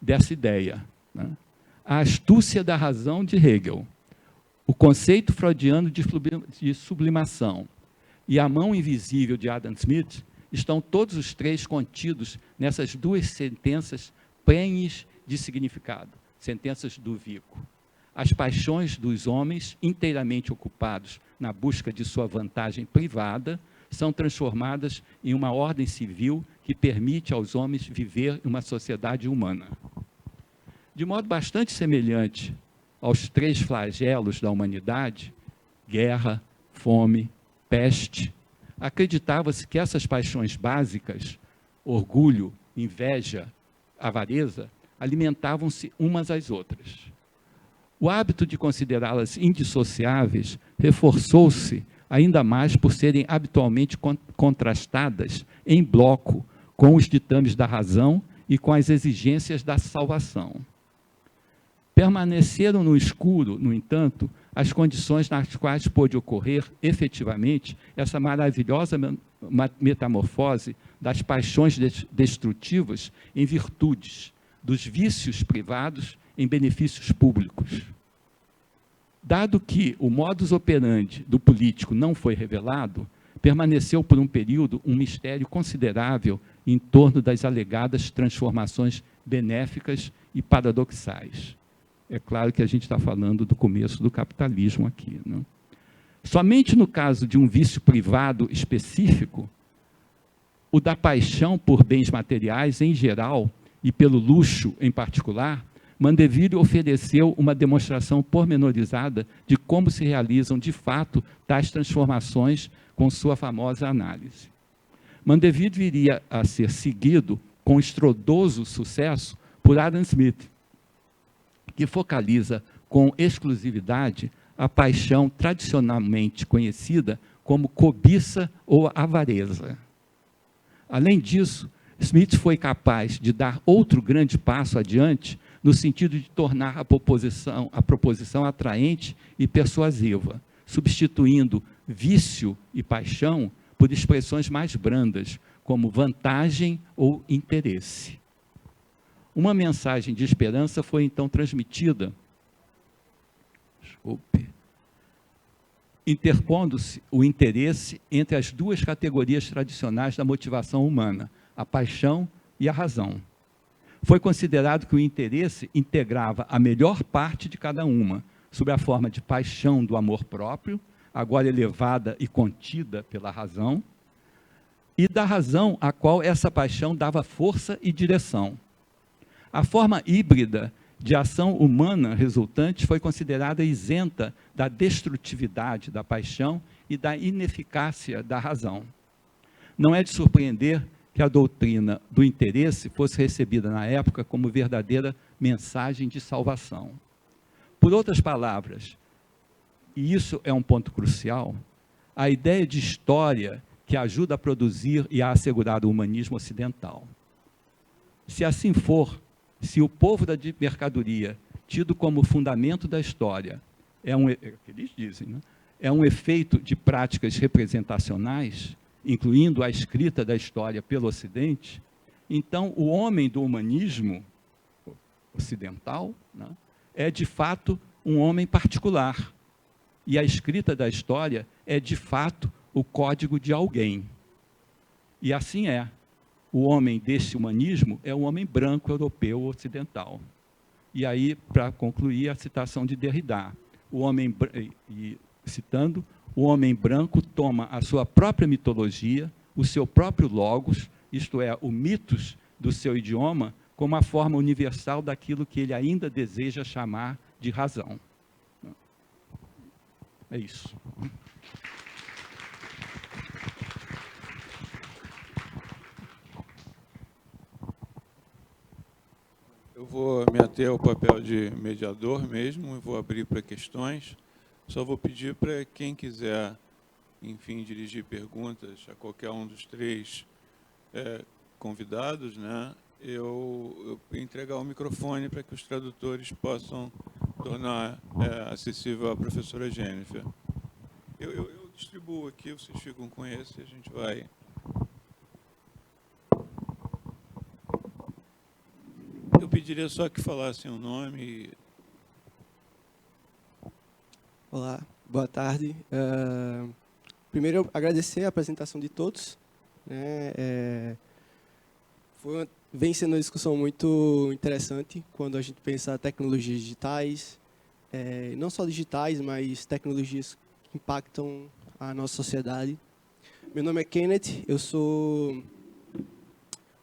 dessa ideia, né? A astúcia da razão de Hegel, o conceito freudiano de sublimação e a mão invisível de Adam Smith estão todos os 3 contidos nessas 2 sentenças prenhes de significado, sentenças do Vico. As paixões dos homens, inteiramente ocupados na busca de sua vantagem privada, são transformadas em uma ordem civil que permite aos homens viver em uma sociedade humana. De modo bastante semelhante aos 3 flagelos da humanidade, guerra, fome, peste, acreditava-se que essas paixões básicas, orgulho, inveja, avareza, alimentavam-se umas às outras. O hábito de considerá-las indissociáveis reforçou-se ainda mais por serem habitualmente contrastadas em bloco com os ditames da razão e com as exigências da salvação. Permaneceram no escuro, no entanto, as condições nas quais pôde ocorrer, efetivamente, essa maravilhosa metamorfose das paixões destrutivas em virtudes, dos vícios privados em benefícios públicos. Dado que o modus operandi do político não foi revelado, permaneceu por um período um mistério considerável em torno das alegadas transformações benéficas e paradoxais. É claro que a gente está falando do começo do capitalismo aqui, né? Somente no caso de um vício privado específico, o da paixão por bens materiais em geral e pelo luxo em particular, Mandeville ofereceu uma demonstração pormenorizada de como se realizam de fato tais transformações com sua famosa análise. Mandeville viria a ser seguido com estrondoso sucesso por Adam Smith, que focaliza com exclusividade a paixão tradicionalmente conhecida como cobiça ou avareza. Além disso, Smith foi capaz de dar outro grande passo adiante no sentido de tornar a proposição atraente e persuasiva, substituindo vício e paixão por expressões mais brandas, como vantagem ou interesse. Uma mensagem de esperança foi então transmitida interpondo-se o interesse entre as duas categorias tradicionais da motivação humana, a paixão e a razão. Foi considerado que o interesse integrava a melhor parte de cada uma, sob a forma de paixão do amor próprio, agora elevada e contida pela razão, e da razão a qual essa paixão dava força e direção. A forma híbrida de ação humana resultante foi considerada isenta da destrutividade da paixão e da ineficácia da razão. Não é de surpreender que a doutrina do interesse fosse recebida na época como verdadeira mensagem de salvação. Por outras palavras, e isso é um ponto crucial, a ideia de história que ajuda a produzir e a assegurar o humanismo ocidental. Se assim for, se o povo da mercadoria, tido como fundamento da história, eles dizem, né, é um efeito de práticas representacionais, incluindo a escrita da história pelo Ocidente, então o homem do humanismo ocidental, né, é de fato um homem particular. E a escrita da história é de fato o código de alguém. E assim é. O homem desse humanismo é o homem branco europeu ocidental. E aí, para concluir, a citação de Derrida. Citando, o homem branco toma a sua própria mitologia, o seu próprio logos, isto é, o mitos do seu idioma, como a forma universal daquilo que ele ainda deseja chamar de razão. É isso. Eu vou me ater ao papel de mediador mesmo, e vou abrir para questões. Só vou pedir para quem quiser, enfim, dirigir perguntas a qualquer um dos três convidados, né, eu entregar o microfone para que os tradutores possam tornar acessível à professora Jennifer. Eu distribuo aqui, vocês ficam com esse e a gente vai... Eu pediria só que falassem o nome e... Olá, boa tarde. Primeiro, agradecer a apresentação de todos, né? Vem sendo uma discussão muito interessante quando a gente pensa em tecnologias digitais, não só digitais, mas tecnologias que impactam a nossa sociedade. Meu nome é Kenneth, eu sou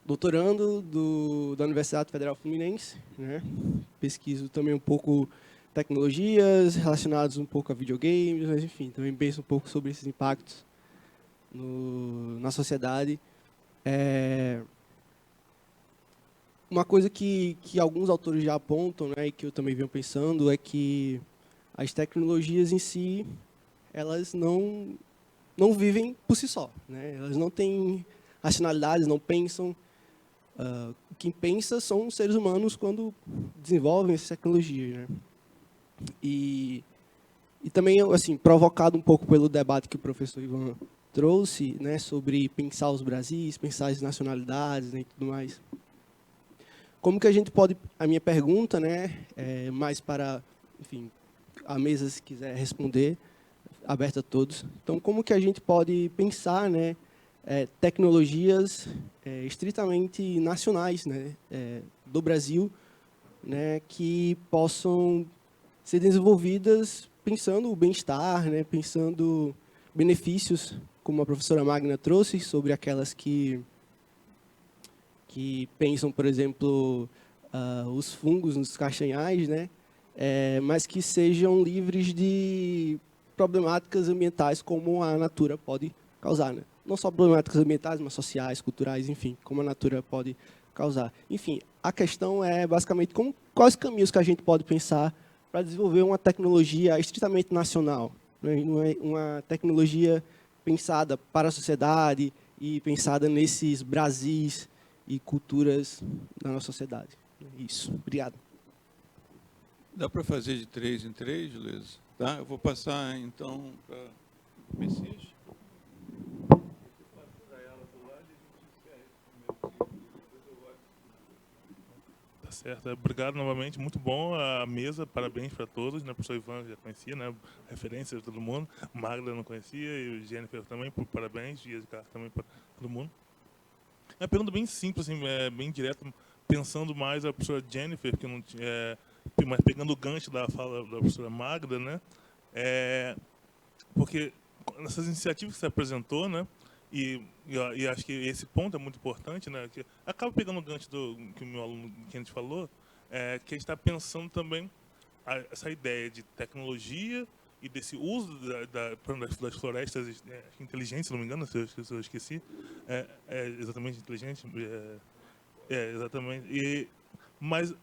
doutorando da Universidade Federal Fluminense, né? Pesquiso também um pouco tecnologias relacionadas um pouco a videogames, mas enfim, também penso um pouco sobre esses impactos na sociedade. Uma coisa que alguns autores já apontam, né, e que eu também venho pensando, é que as tecnologias em si, elas não vivem por si só, né? Elas não têm racionalidades, não pensam. Quem pensa são os seres humanos quando desenvolvem essa tecnologia, né? E também, assim, provocado um pouco pelo debate que o professor Ivan trouxe, né, sobre pensar os Brasis, pensar as nacionalidades, né, e tudo mais. Como que a gente pode... A minha pergunta, né, é mais para, enfim, a mesa, se quiser responder, aberta a todos. Então, como que a gente pode pensar, né, tecnologias estritamente nacionais, né, do Brasil, né, que possam ser desenvolvidas pensando o bem-estar, né, pensando benefícios, como a professora Magna trouxe, sobre aquelas que pensam, por exemplo, os fungos nos castanhais, né, mas que sejam livres de problemáticas ambientais como a natura pode causar, né? Não só problemáticas ambientais, mas sociais, culturais, enfim, como a natura pode causar. Enfim, a questão é basicamente quais caminhos que a gente pode pensar para desenvolver uma tecnologia estritamente nacional, né? Uma tecnologia pensada para a sociedade e pensada nesses Brasis e culturas da nossa sociedade. Isso. Obrigado. Dá para fazer de 3 em 3, Luiz? Tá? Eu vou passar, então, para o Messias. Tá certo. Obrigado novamente, muito bom a mesa, parabéns para todos, né? O professor Ivan já conhecia, né? Referência de todo mundo, Magda não conhecia, e o Jennifer também, por parabéns, e Edgar também para todo mundo. É uma pergunta bem simples, assim, bem direta, pensando mais a professora Jennifer, que não tinha, mas pegando o gancho da fala da professora Magda, né? Porque essas iniciativas que você apresentou, né? E acho que esse ponto é muito importante, né? Que acaba pegando o gancho do que o meu aluno Kenneth falou, que a gente está pensando também essa ideia de tecnologia e desse uso das florestas inteligentes, se não me engano, se eu esqueci, exatamente inteligente, exatamente. Mas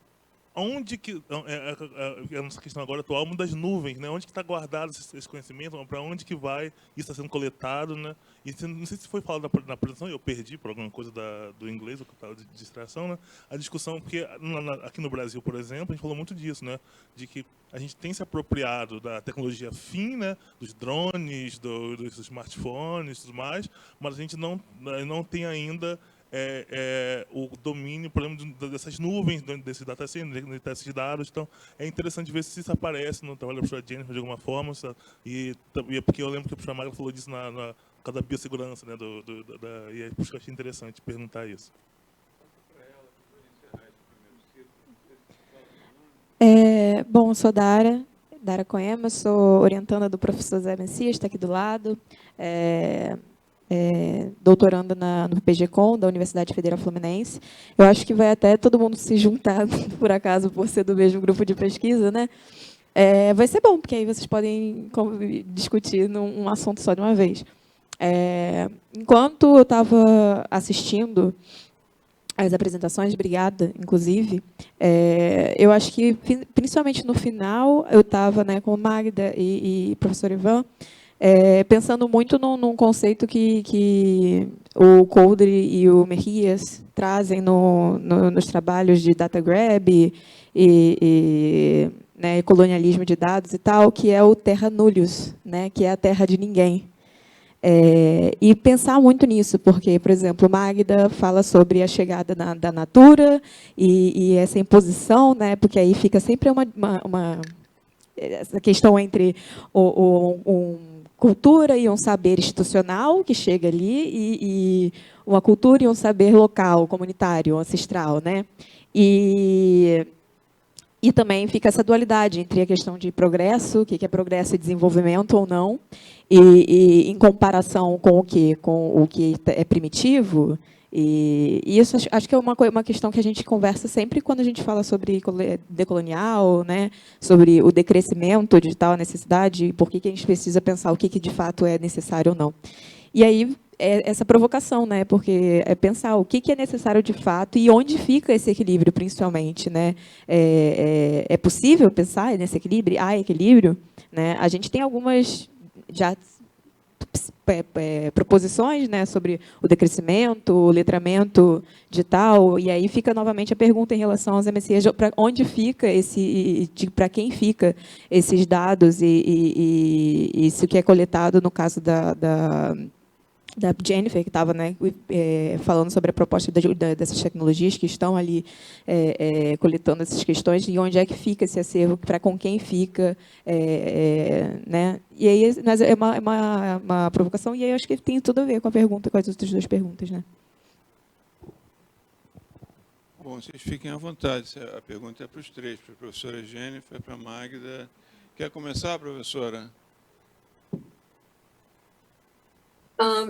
onde que a nossa questão agora atual é uma das nuvens, né? Onde que está guardado esse conhecimento? Para onde que vai? Isso está sendo coletado, né? E não sei se foi falado na apresentação, eu perdi por alguma coisa do inglês, ou que estava de distração, né? A discussão, porque aqui no Brasil, por exemplo, a gente falou muito disso, né? De que a gente tem se apropriado da tecnologia fim, né? Dos drones, dos smartphones e tudo mais, mas a gente não tem ainda o domínio, por exemplo, dessas nuvens, desse data center, desses dados. Então, é interessante ver se isso aparece no trabalho da professora Jennifer de alguma forma. E é porque eu lembro que a professora Magda falou disso por causa da biossegurança, né? E é por isso que eu achei interessante perguntar isso. Bom, eu sou Dara Coema, sou orientanda do professor Zé Messias, está aqui do lado. Doutoranda no PGCom, da Universidade Federal Fluminense. Eu acho que vai até todo mundo se juntar, por acaso, por ser do mesmo grupo de pesquisa, né? Vai ser bom, porque aí vocês podem discutir num assunto só de uma vez. Enquanto eu estava assistindo as apresentações, obrigada, inclusive, eu acho que, principalmente no final, eu estava, né, com Magda e professor Ivan, pensando muito num conceito que o Coudry e o Mejias trazem nos trabalhos de data grab e né, colonialismo de dados e tal, que é o terra nullius, né, que é a terra de ninguém. E pensar muito nisso, porque, por exemplo, Magda fala sobre a chegada da natura e essa imposição, né, porque aí fica sempre essa questão entre cultura e um saber institucional que chega ali e uma cultura e um saber local, comunitário, ancestral, né? E também fica essa dualidade entre a questão de progresso, o que é progresso e desenvolvimento ou não, e em comparação com o quê? Com o que é primitivo. E isso acho que é uma questão que a gente conversa sempre quando a gente fala sobre decolonial, né? Sobre o decrescimento de tal necessidade, e por que a gente precisa pensar o que de fato é necessário ou não. E aí, essa provocação, né? Porque é pensar o que é necessário de fato e onde fica esse equilíbrio, principalmente, né? É possível pensar nesse equilíbrio? Há equilíbrio? Né? A gente tem algumas já proposições, né, sobre o decrescimento, o letramento digital, e aí fica novamente a pergunta em relação aos MSCs, para onde fica para quem fica esses dados e isso que é coletado no caso da Jennifer, que estava, né, falando sobre a proposta dessas tecnologias que estão ali coletando essas questões, e onde é que fica esse acervo, para com quem fica, né? E aí é uma provocação, e aí eu acho que tem tudo a ver com a pergunta, com as outras duas perguntas, né? Bom, vocês fiquem à vontade. A pergunta é para os três, para a professora Jennifer, para a Magda. Quer começar, professora?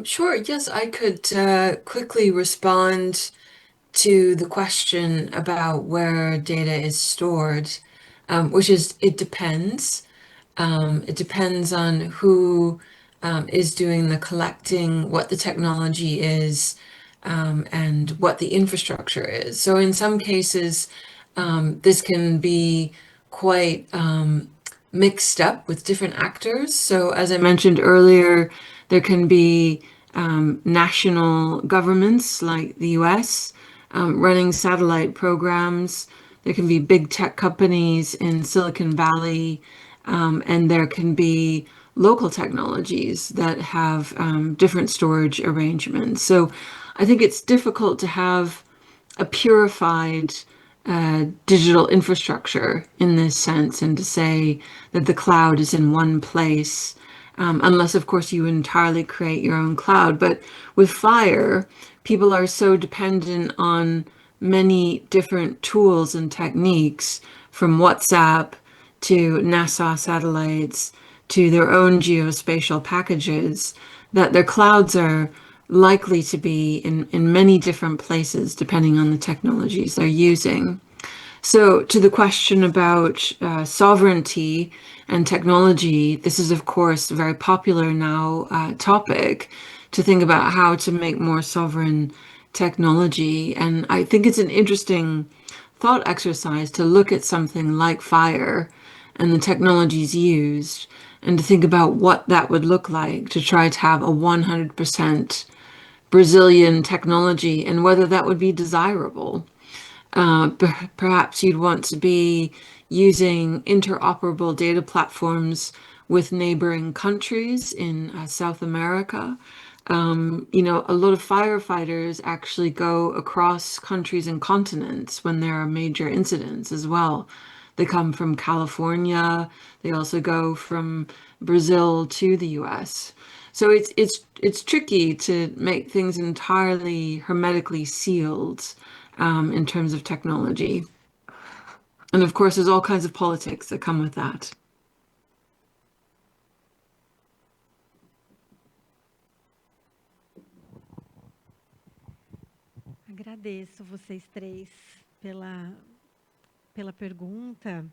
Sure, yes, I could quickly respond to the question about where data is stored, which is, it depends. It depends on who is doing the collecting, what the technology is, and what the infrastructure is. So in some cases, this can be quite mixed up with different actors. So as I mentioned earlier, there can be national governments like the US running satellite programs. There can be big tech companies in Silicon Valley, and there can be local technologies that have different storage arrangements. So I think it's difficult to have a purified digital infrastructure in this sense, and to say that the cloud is in one place, unless, of course, you entirely create your own cloud. But with FHIR, people are so dependent on many different tools and techniques, from WhatsApp to NASA satellites to their own geospatial packages, that their clouds are likely to be in many different places depending on the technologies they're using. So to the question about sovereignty and technology, this is of course a very popular now topic, to think about how to make more sovereign technology. And I think it's an interesting thought exercise to look at something like FHIR and the technologies used, and to think about what that would look like to try to have a 100% Brazilian technology, and whether that would be desirable. Perhaps you'd want to be using interoperable data platforms with neighboring countries in South America. You know, a lot of firefighters actually go across countries and continents when there are major incidents as well. They come from California. They also go from Brazil to the US. So it's tricky to make things entirely hermetically sealed in terms of technology. And of course, there's all kinds of politics that come with that. Agradeço vocês três pela pergunta.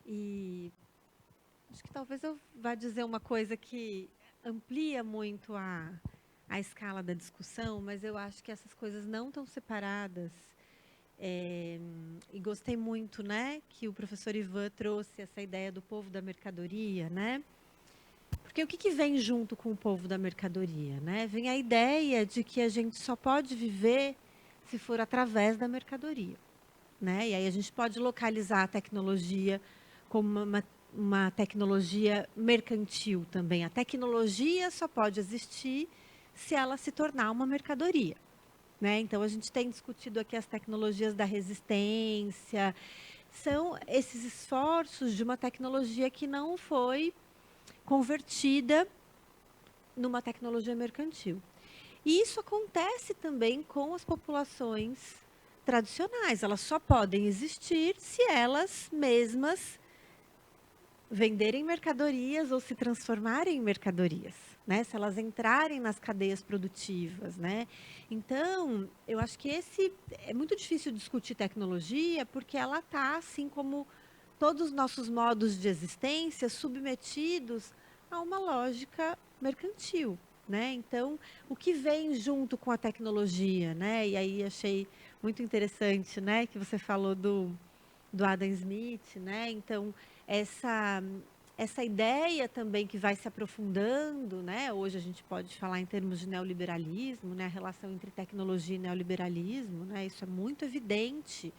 E acho que talvez eu vá dizer uma coisa que amplia muito a escala da discussão, mas eu acho que essas coisas não estão separadas. E gostei muito, né, que o professor Ivan trouxe essa ideia do povo da mercadoria, né? Porque o que vem junto com o povo da mercadoria, né? Vem a ideia de que a gente só pode viver se for através da mercadoria, né? E aí a gente pode localizar a tecnologia como uma tecnologia mercantil também. A tecnologia só pode existir se ela se tornar uma mercadoria, né? Então, a gente tem discutido aqui as tecnologias da resistência. São esses esforços de uma tecnologia que não foi convertida numa tecnologia mercantil. E isso acontece também com as populações tradicionais. Elas só podem existir se elas mesmas venderem mercadorias ou se transformarem em mercadorias, né? Se elas entrarem nas cadeias produtivas, né? Então, eu acho que é muito difícil discutir tecnologia, porque ela está, assim como todos os nossos modos de existência, submetidos a uma lógica mercantil, né? Então, o que vem junto com a tecnologia, né? E aí achei muito interessante, né, que você falou do Adam Smith, né? Então, essa ideia também que vai se aprofundando, né? Hoje a gente pode falar em termos de neoliberalismo, né? A relação entre tecnologia e neoliberalismo, né? Isso é muito evidente,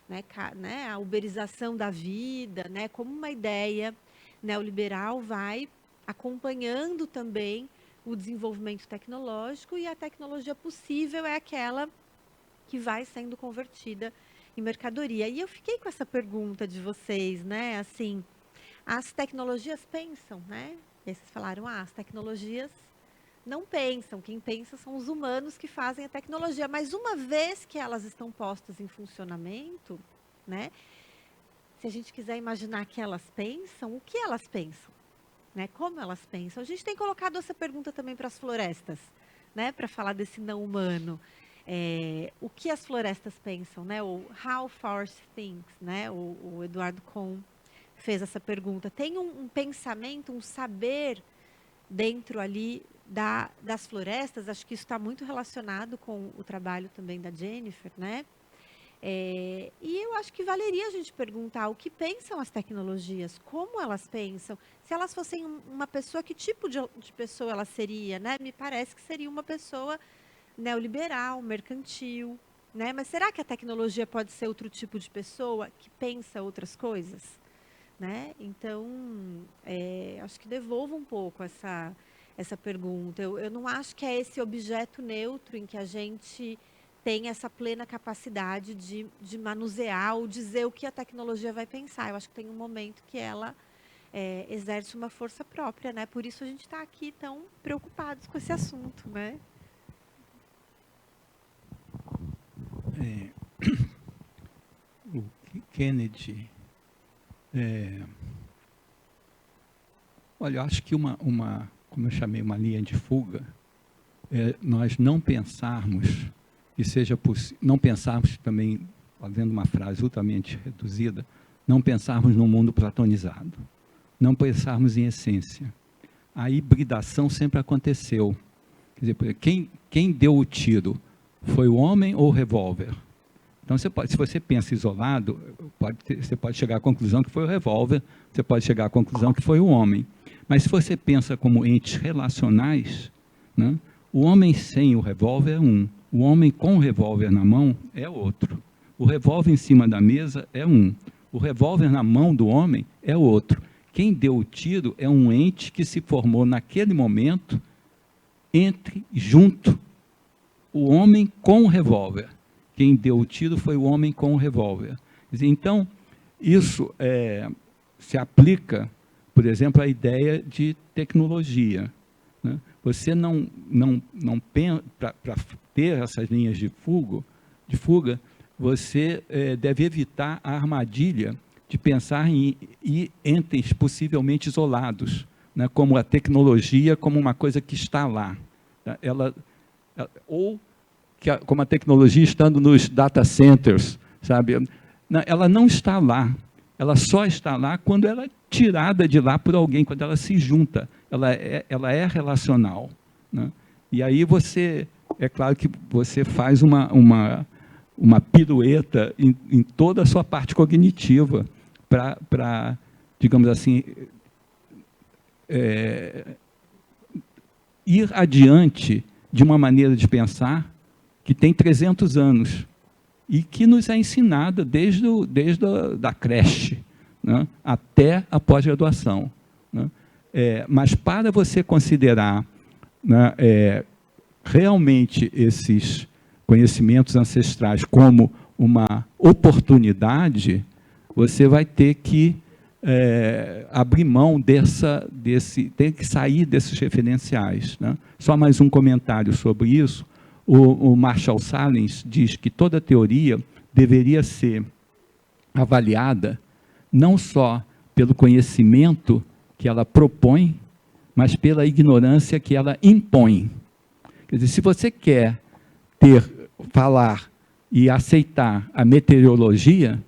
né? A uberização da vida, né? Como uma ideia neoliberal vai acompanhando também o desenvolvimento tecnológico, e a tecnologia possível é aquela que vai sendo convertida em mercadoria. E eu fiquei com essa pergunta de vocês, né? Assim, as tecnologias pensam, né? E aí vocês falaram, as tecnologias não pensam. Quem pensa são os humanos que fazem a tecnologia. Mas uma vez que elas estão postas em funcionamento, né? Se a gente quiser imaginar que elas pensam, o que elas pensam? Né? Como elas pensam? A gente tem colocado essa pergunta também para as florestas, né? Para falar desse não humano. O que as florestas pensam, né? O How Forest Thinks, né? O Eduardo Kohn fez essa pergunta. Tem um pensamento, um saber dentro ali das florestas. Acho que isso está muito relacionado com o trabalho também da Jennifer, né? E eu acho que valeria a gente perguntar o que pensam as tecnologias, como elas pensam. Se elas fossem uma pessoa, que tipo de pessoa ela seria, né? Me parece que seria uma pessoa neoliberal, mercantil, né? Mas será que a tecnologia pode ser outro tipo de pessoa que pensa outras coisas, né? Então, acho que devolvo um pouco essa pergunta. Eu não acho que é esse objeto neutro em que a gente tem essa plena capacidade de manusear ou dizer o que a tecnologia vai pensar. Eu acho que tem um momento que ela exerce uma força própria, né? Por isso a gente está aqui tão preocupados com esse assunto, né? O Kennedy, olha, eu acho que como eu chamei, uma linha de fuga, nós não pensarmos que seja possível, não pensarmos também, fazendo uma frase ultramente reduzida, não pensarmos num mundo platonizado, não pensarmos em essência. A hibridação sempre aconteceu. Quer dizer, quem deu o tiro? Foi o homem ou o revólver? Então, se você pensa isolado, você pode chegar à conclusão que foi o revólver, você pode chegar à conclusão que foi o homem. Mas se você pensa como entes relacionais, né, o homem sem o revólver é um, o homem com o revólver na mão é outro. O revólver em cima da mesa é um, o revólver na mão do homem é outro. Quem deu o tiro é um ente que se formou naquele momento junto o homem com o revólver. Quem deu o tiro foi o homem com o revólver. Então, isso se aplica, por exemplo, à ideia de tecnologia, né? Você não para ter essas linhas de fuga, você deve evitar a armadilha de pensar em entes possivelmente isolados, né? Como a tecnologia, como uma coisa que está lá. Ou como a tecnologia estando nos data centers, sabe? Ela não está lá. Ela só está lá quando ela é tirada de lá por alguém, quando ela se junta. Ela é relacional, né? E aí é claro que você faz uma pirueta em toda a sua parte cognitiva para, digamos assim, ir adiante de uma maneira de pensar que tem 300 anos e que nos é ensinada desde a creche, né, até a pós-graduação, né? Mas para você considerar, né, realmente esses conhecimentos ancestrais como uma oportunidade, você vai ter que abrir mão tem que sair desses referenciais, né? Só mais um comentário sobre isso. O Marshall Sahlins diz que toda teoria deveria ser avaliada não só pelo conhecimento que ela propõe, mas pela ignorância que ela impõe. Quer dizer, se você quer falar e aceitar a meteorologia,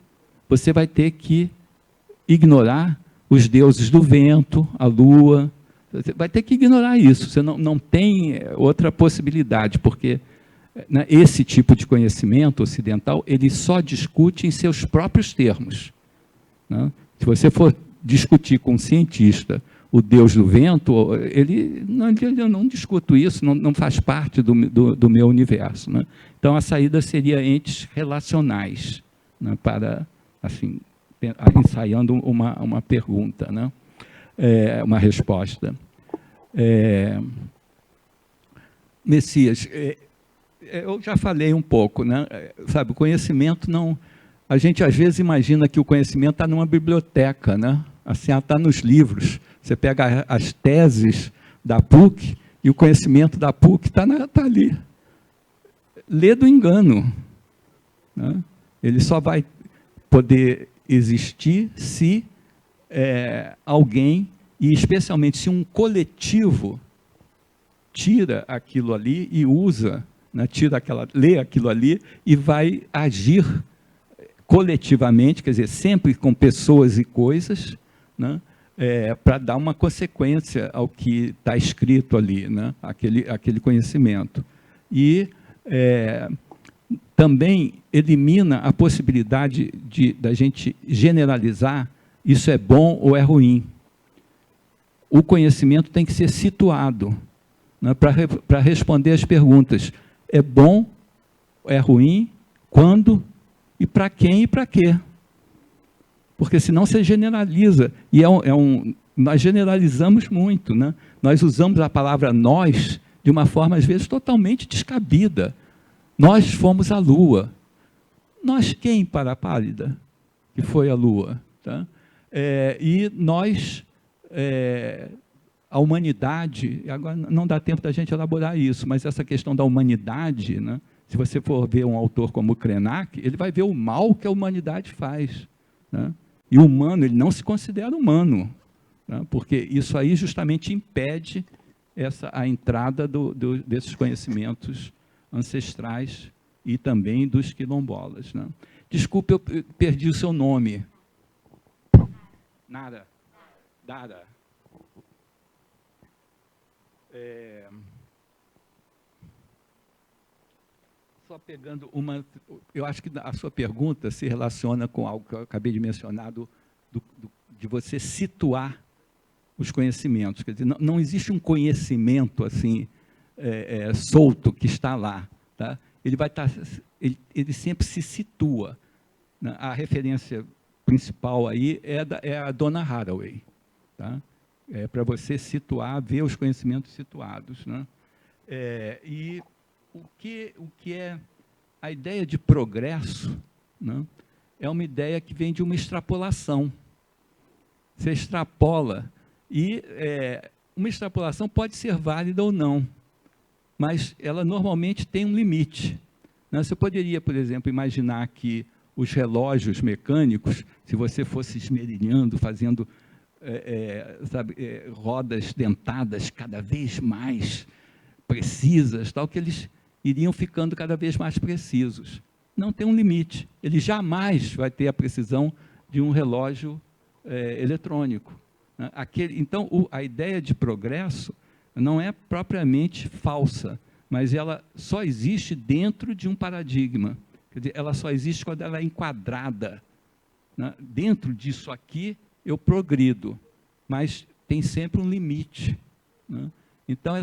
você vai ter que ignorar os deuses do vento, a lua. Você vai ter que ignorar isso. Você não tem outra possibilidade, porque, né, esse tipo de conhecimento ocidental, ele só discute em seus próprios termos, né? Se você for discutir com um cientista o deus do vento, eu não discuto isso, não faz parte do meu universo, né? Então, a saída seria entes relacionais, né, para, assim, ensaiando uma pergunta, né? Uma resposta. Messias, eu já falei um pouco, né? Sabe, o conhecimento não... A gente, às vezes, imagina que o conhecimento está numa biblioteca, né? Assim, está nos livros. Você pega as teses da PUC e o conhecimento da PUC está ali. Lê do engano, né? Ele só vai poder existir se alguém, e especialmente se um coletivo, tira aquilo ali e usa, né, lê aquilo ali e vai agir coletivamente, quer dizer, sempre com pessoas e coisas, né, para dar uma consequência ao que está escrito ali, né, aquele conhecimento. E também elimina a possibilidade da gente generalizar isso é bom ou é ruim. O conhecimento tem que ser situado, né, para responder as perguntas. É bom, é ruim, quando, e para quem e para quê? Porque senão você generaliza. E nós generalizamos muito, né? Nós usamos a palavra nós de uma forma, às vezes, totalmente descabida. Nós fomos à Lua. Nós quem para a pálida? Que foi a Lua. Tá? E nós, a humanidade, agora não dá tempo da gente elaborar isso, mas essa questão da humanidade, né, se você for ver um autor como Krenak, ele vai ver o mal que a humanidade faz. Né? E o humano, ele não se considera humano, né, porque isso aí justamente impede a entrada desses conhecimentos ancestrais e também dos quilombolas. Né? Desculpe, eu perdi o seu nome. Nada. Dara. Só pegando uma... Eu acho que a sua pergunta se relaciona com algo que eu acabei de mencionar, de você situar os conhecimentos. Quer dizer, não existe um conhecimento assim, solto que está lá. Tá? Ele sempre se situa. Né? A referência principal aí é a Donna Haraway. Tá? Para você situar, ver os conhecimentos situados. Né? E o que é a ideia de progresso, né? É uma ideia que vem de uma extrapolação. Você extrapola, e uma extrapolação pode ser válida ou não, mas ela normalmente tem um limite. Né? Você poderia, por exemplo, imaginar que os relógios mecânicos, se você fosse esmerilhando, fazendo rodas dentadas cada vez mais precisas, tal, que eles iriam ficando cada vez mais precisos. Não tem um limite. Ele jamais vai ter a precisão de um relógio eletrônico. Né? Então, a ideia de progresso não é propriamente falsa, mas ela só existe dentro de um paradigma. Quer dizer, ela só existe quando ela é enquadrada. Né? Dentro disso aqui, eu progrido, mas tem sempre um limite. Né? Então,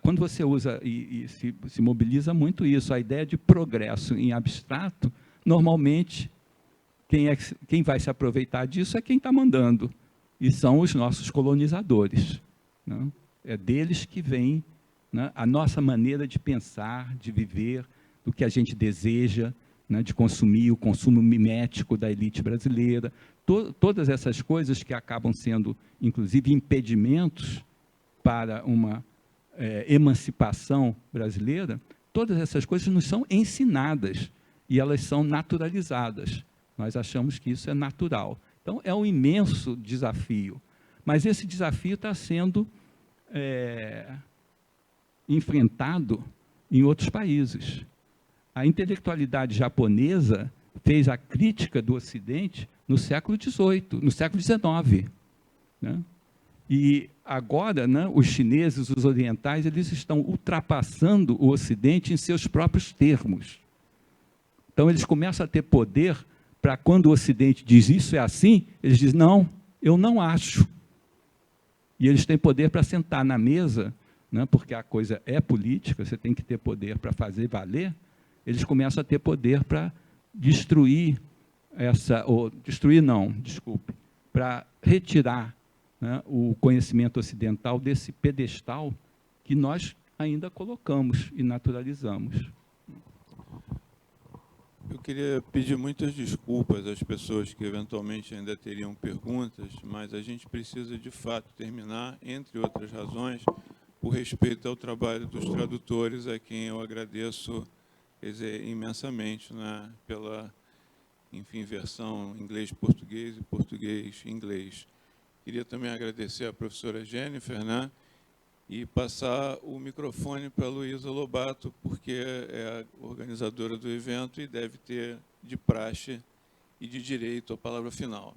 quando você usa e se mobiliza muito isso, a ideia de progresso em abstrato, normalmente, quem vai se aproveitar disso é quem está mandando, e são os nossos colonizadores. Né? É deles que vem, né, a nossa maneira de pensar, de viver, do que a gente deseja, né, de consumir, o consumo mimético da elite brasileira, todas essas coisas que acabam sendo, inclusive, impedimentos para uma emancipação brasileira, todas essas coisas nos são ensinadas e elas são naturalizadas. Nós achamos que isso é natural. Então, é um imenso desafio. Mas esse desafio está sendo enfrentado em outros países. A intelectualidade japonesa fez a crítica do Ocidente no século XVIII, no século XIX. Né? E agora, né, os chineses, os orientais, eles estão ultrapassando o Ocidente em seus próprios termos. Então, eles começam a ter poder para, quando o Ocidente diz isso é assim, eles dizem, não, eu não acho. E eles têm poder para sentar na mesa, né, porque a coisa é política, você tem que ter poder para fazer valer, eles começam a ter poder para destruir para retirar, né, o conhecimento ocidental desse pedestal que nós ainda colocamos e naturalizamos. Eu queria pedir muitas desculpas às pessoas que eventualmente ainda teriam perguntas, mas a gente precisa, de fato, terminar, entre outras razões, por respeito ao trabalho dos tradutores, a quem eu agradeço, quer dizer, imensamente, né, pela, enfim, versão inglês-português e português-inglês. Queria também agradecer à professora Jennifer, né, e passar o microfone para a Luísa Lobato, porque é a organizadora do evento e deve ter, de praxe e de direito, a palavra final.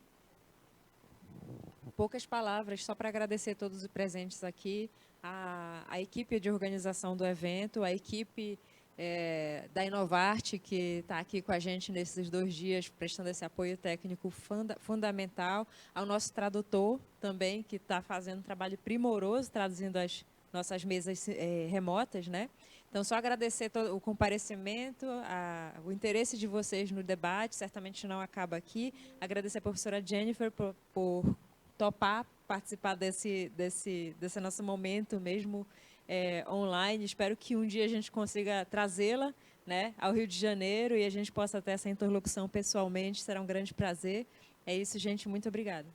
Poucas palavras, só para agradecer a todos os presentes aqui, a equipe de organização do evento, a equipe da Inovarte, que está aqui com a gente nesses 2 dias, prestando esse apoio técnico fundamental, ao nosso tradutor também, que está fazendo um trabalho primoroso, traduzindo as nossas mesas remotas, né? Então, só agradecer o comparecimento, o interesse de vocês no debate, certamente não acaba aqui. Agradecer a professora Jennifer por topar participar desse nosso momento mesmo online. Espero que um dia a gente consiga trazê-la né, ao Rio de Janeiro e a gente possa ter essa interlocução pessoalmente, será um grande prazer. É isso, gente, muito obrigada.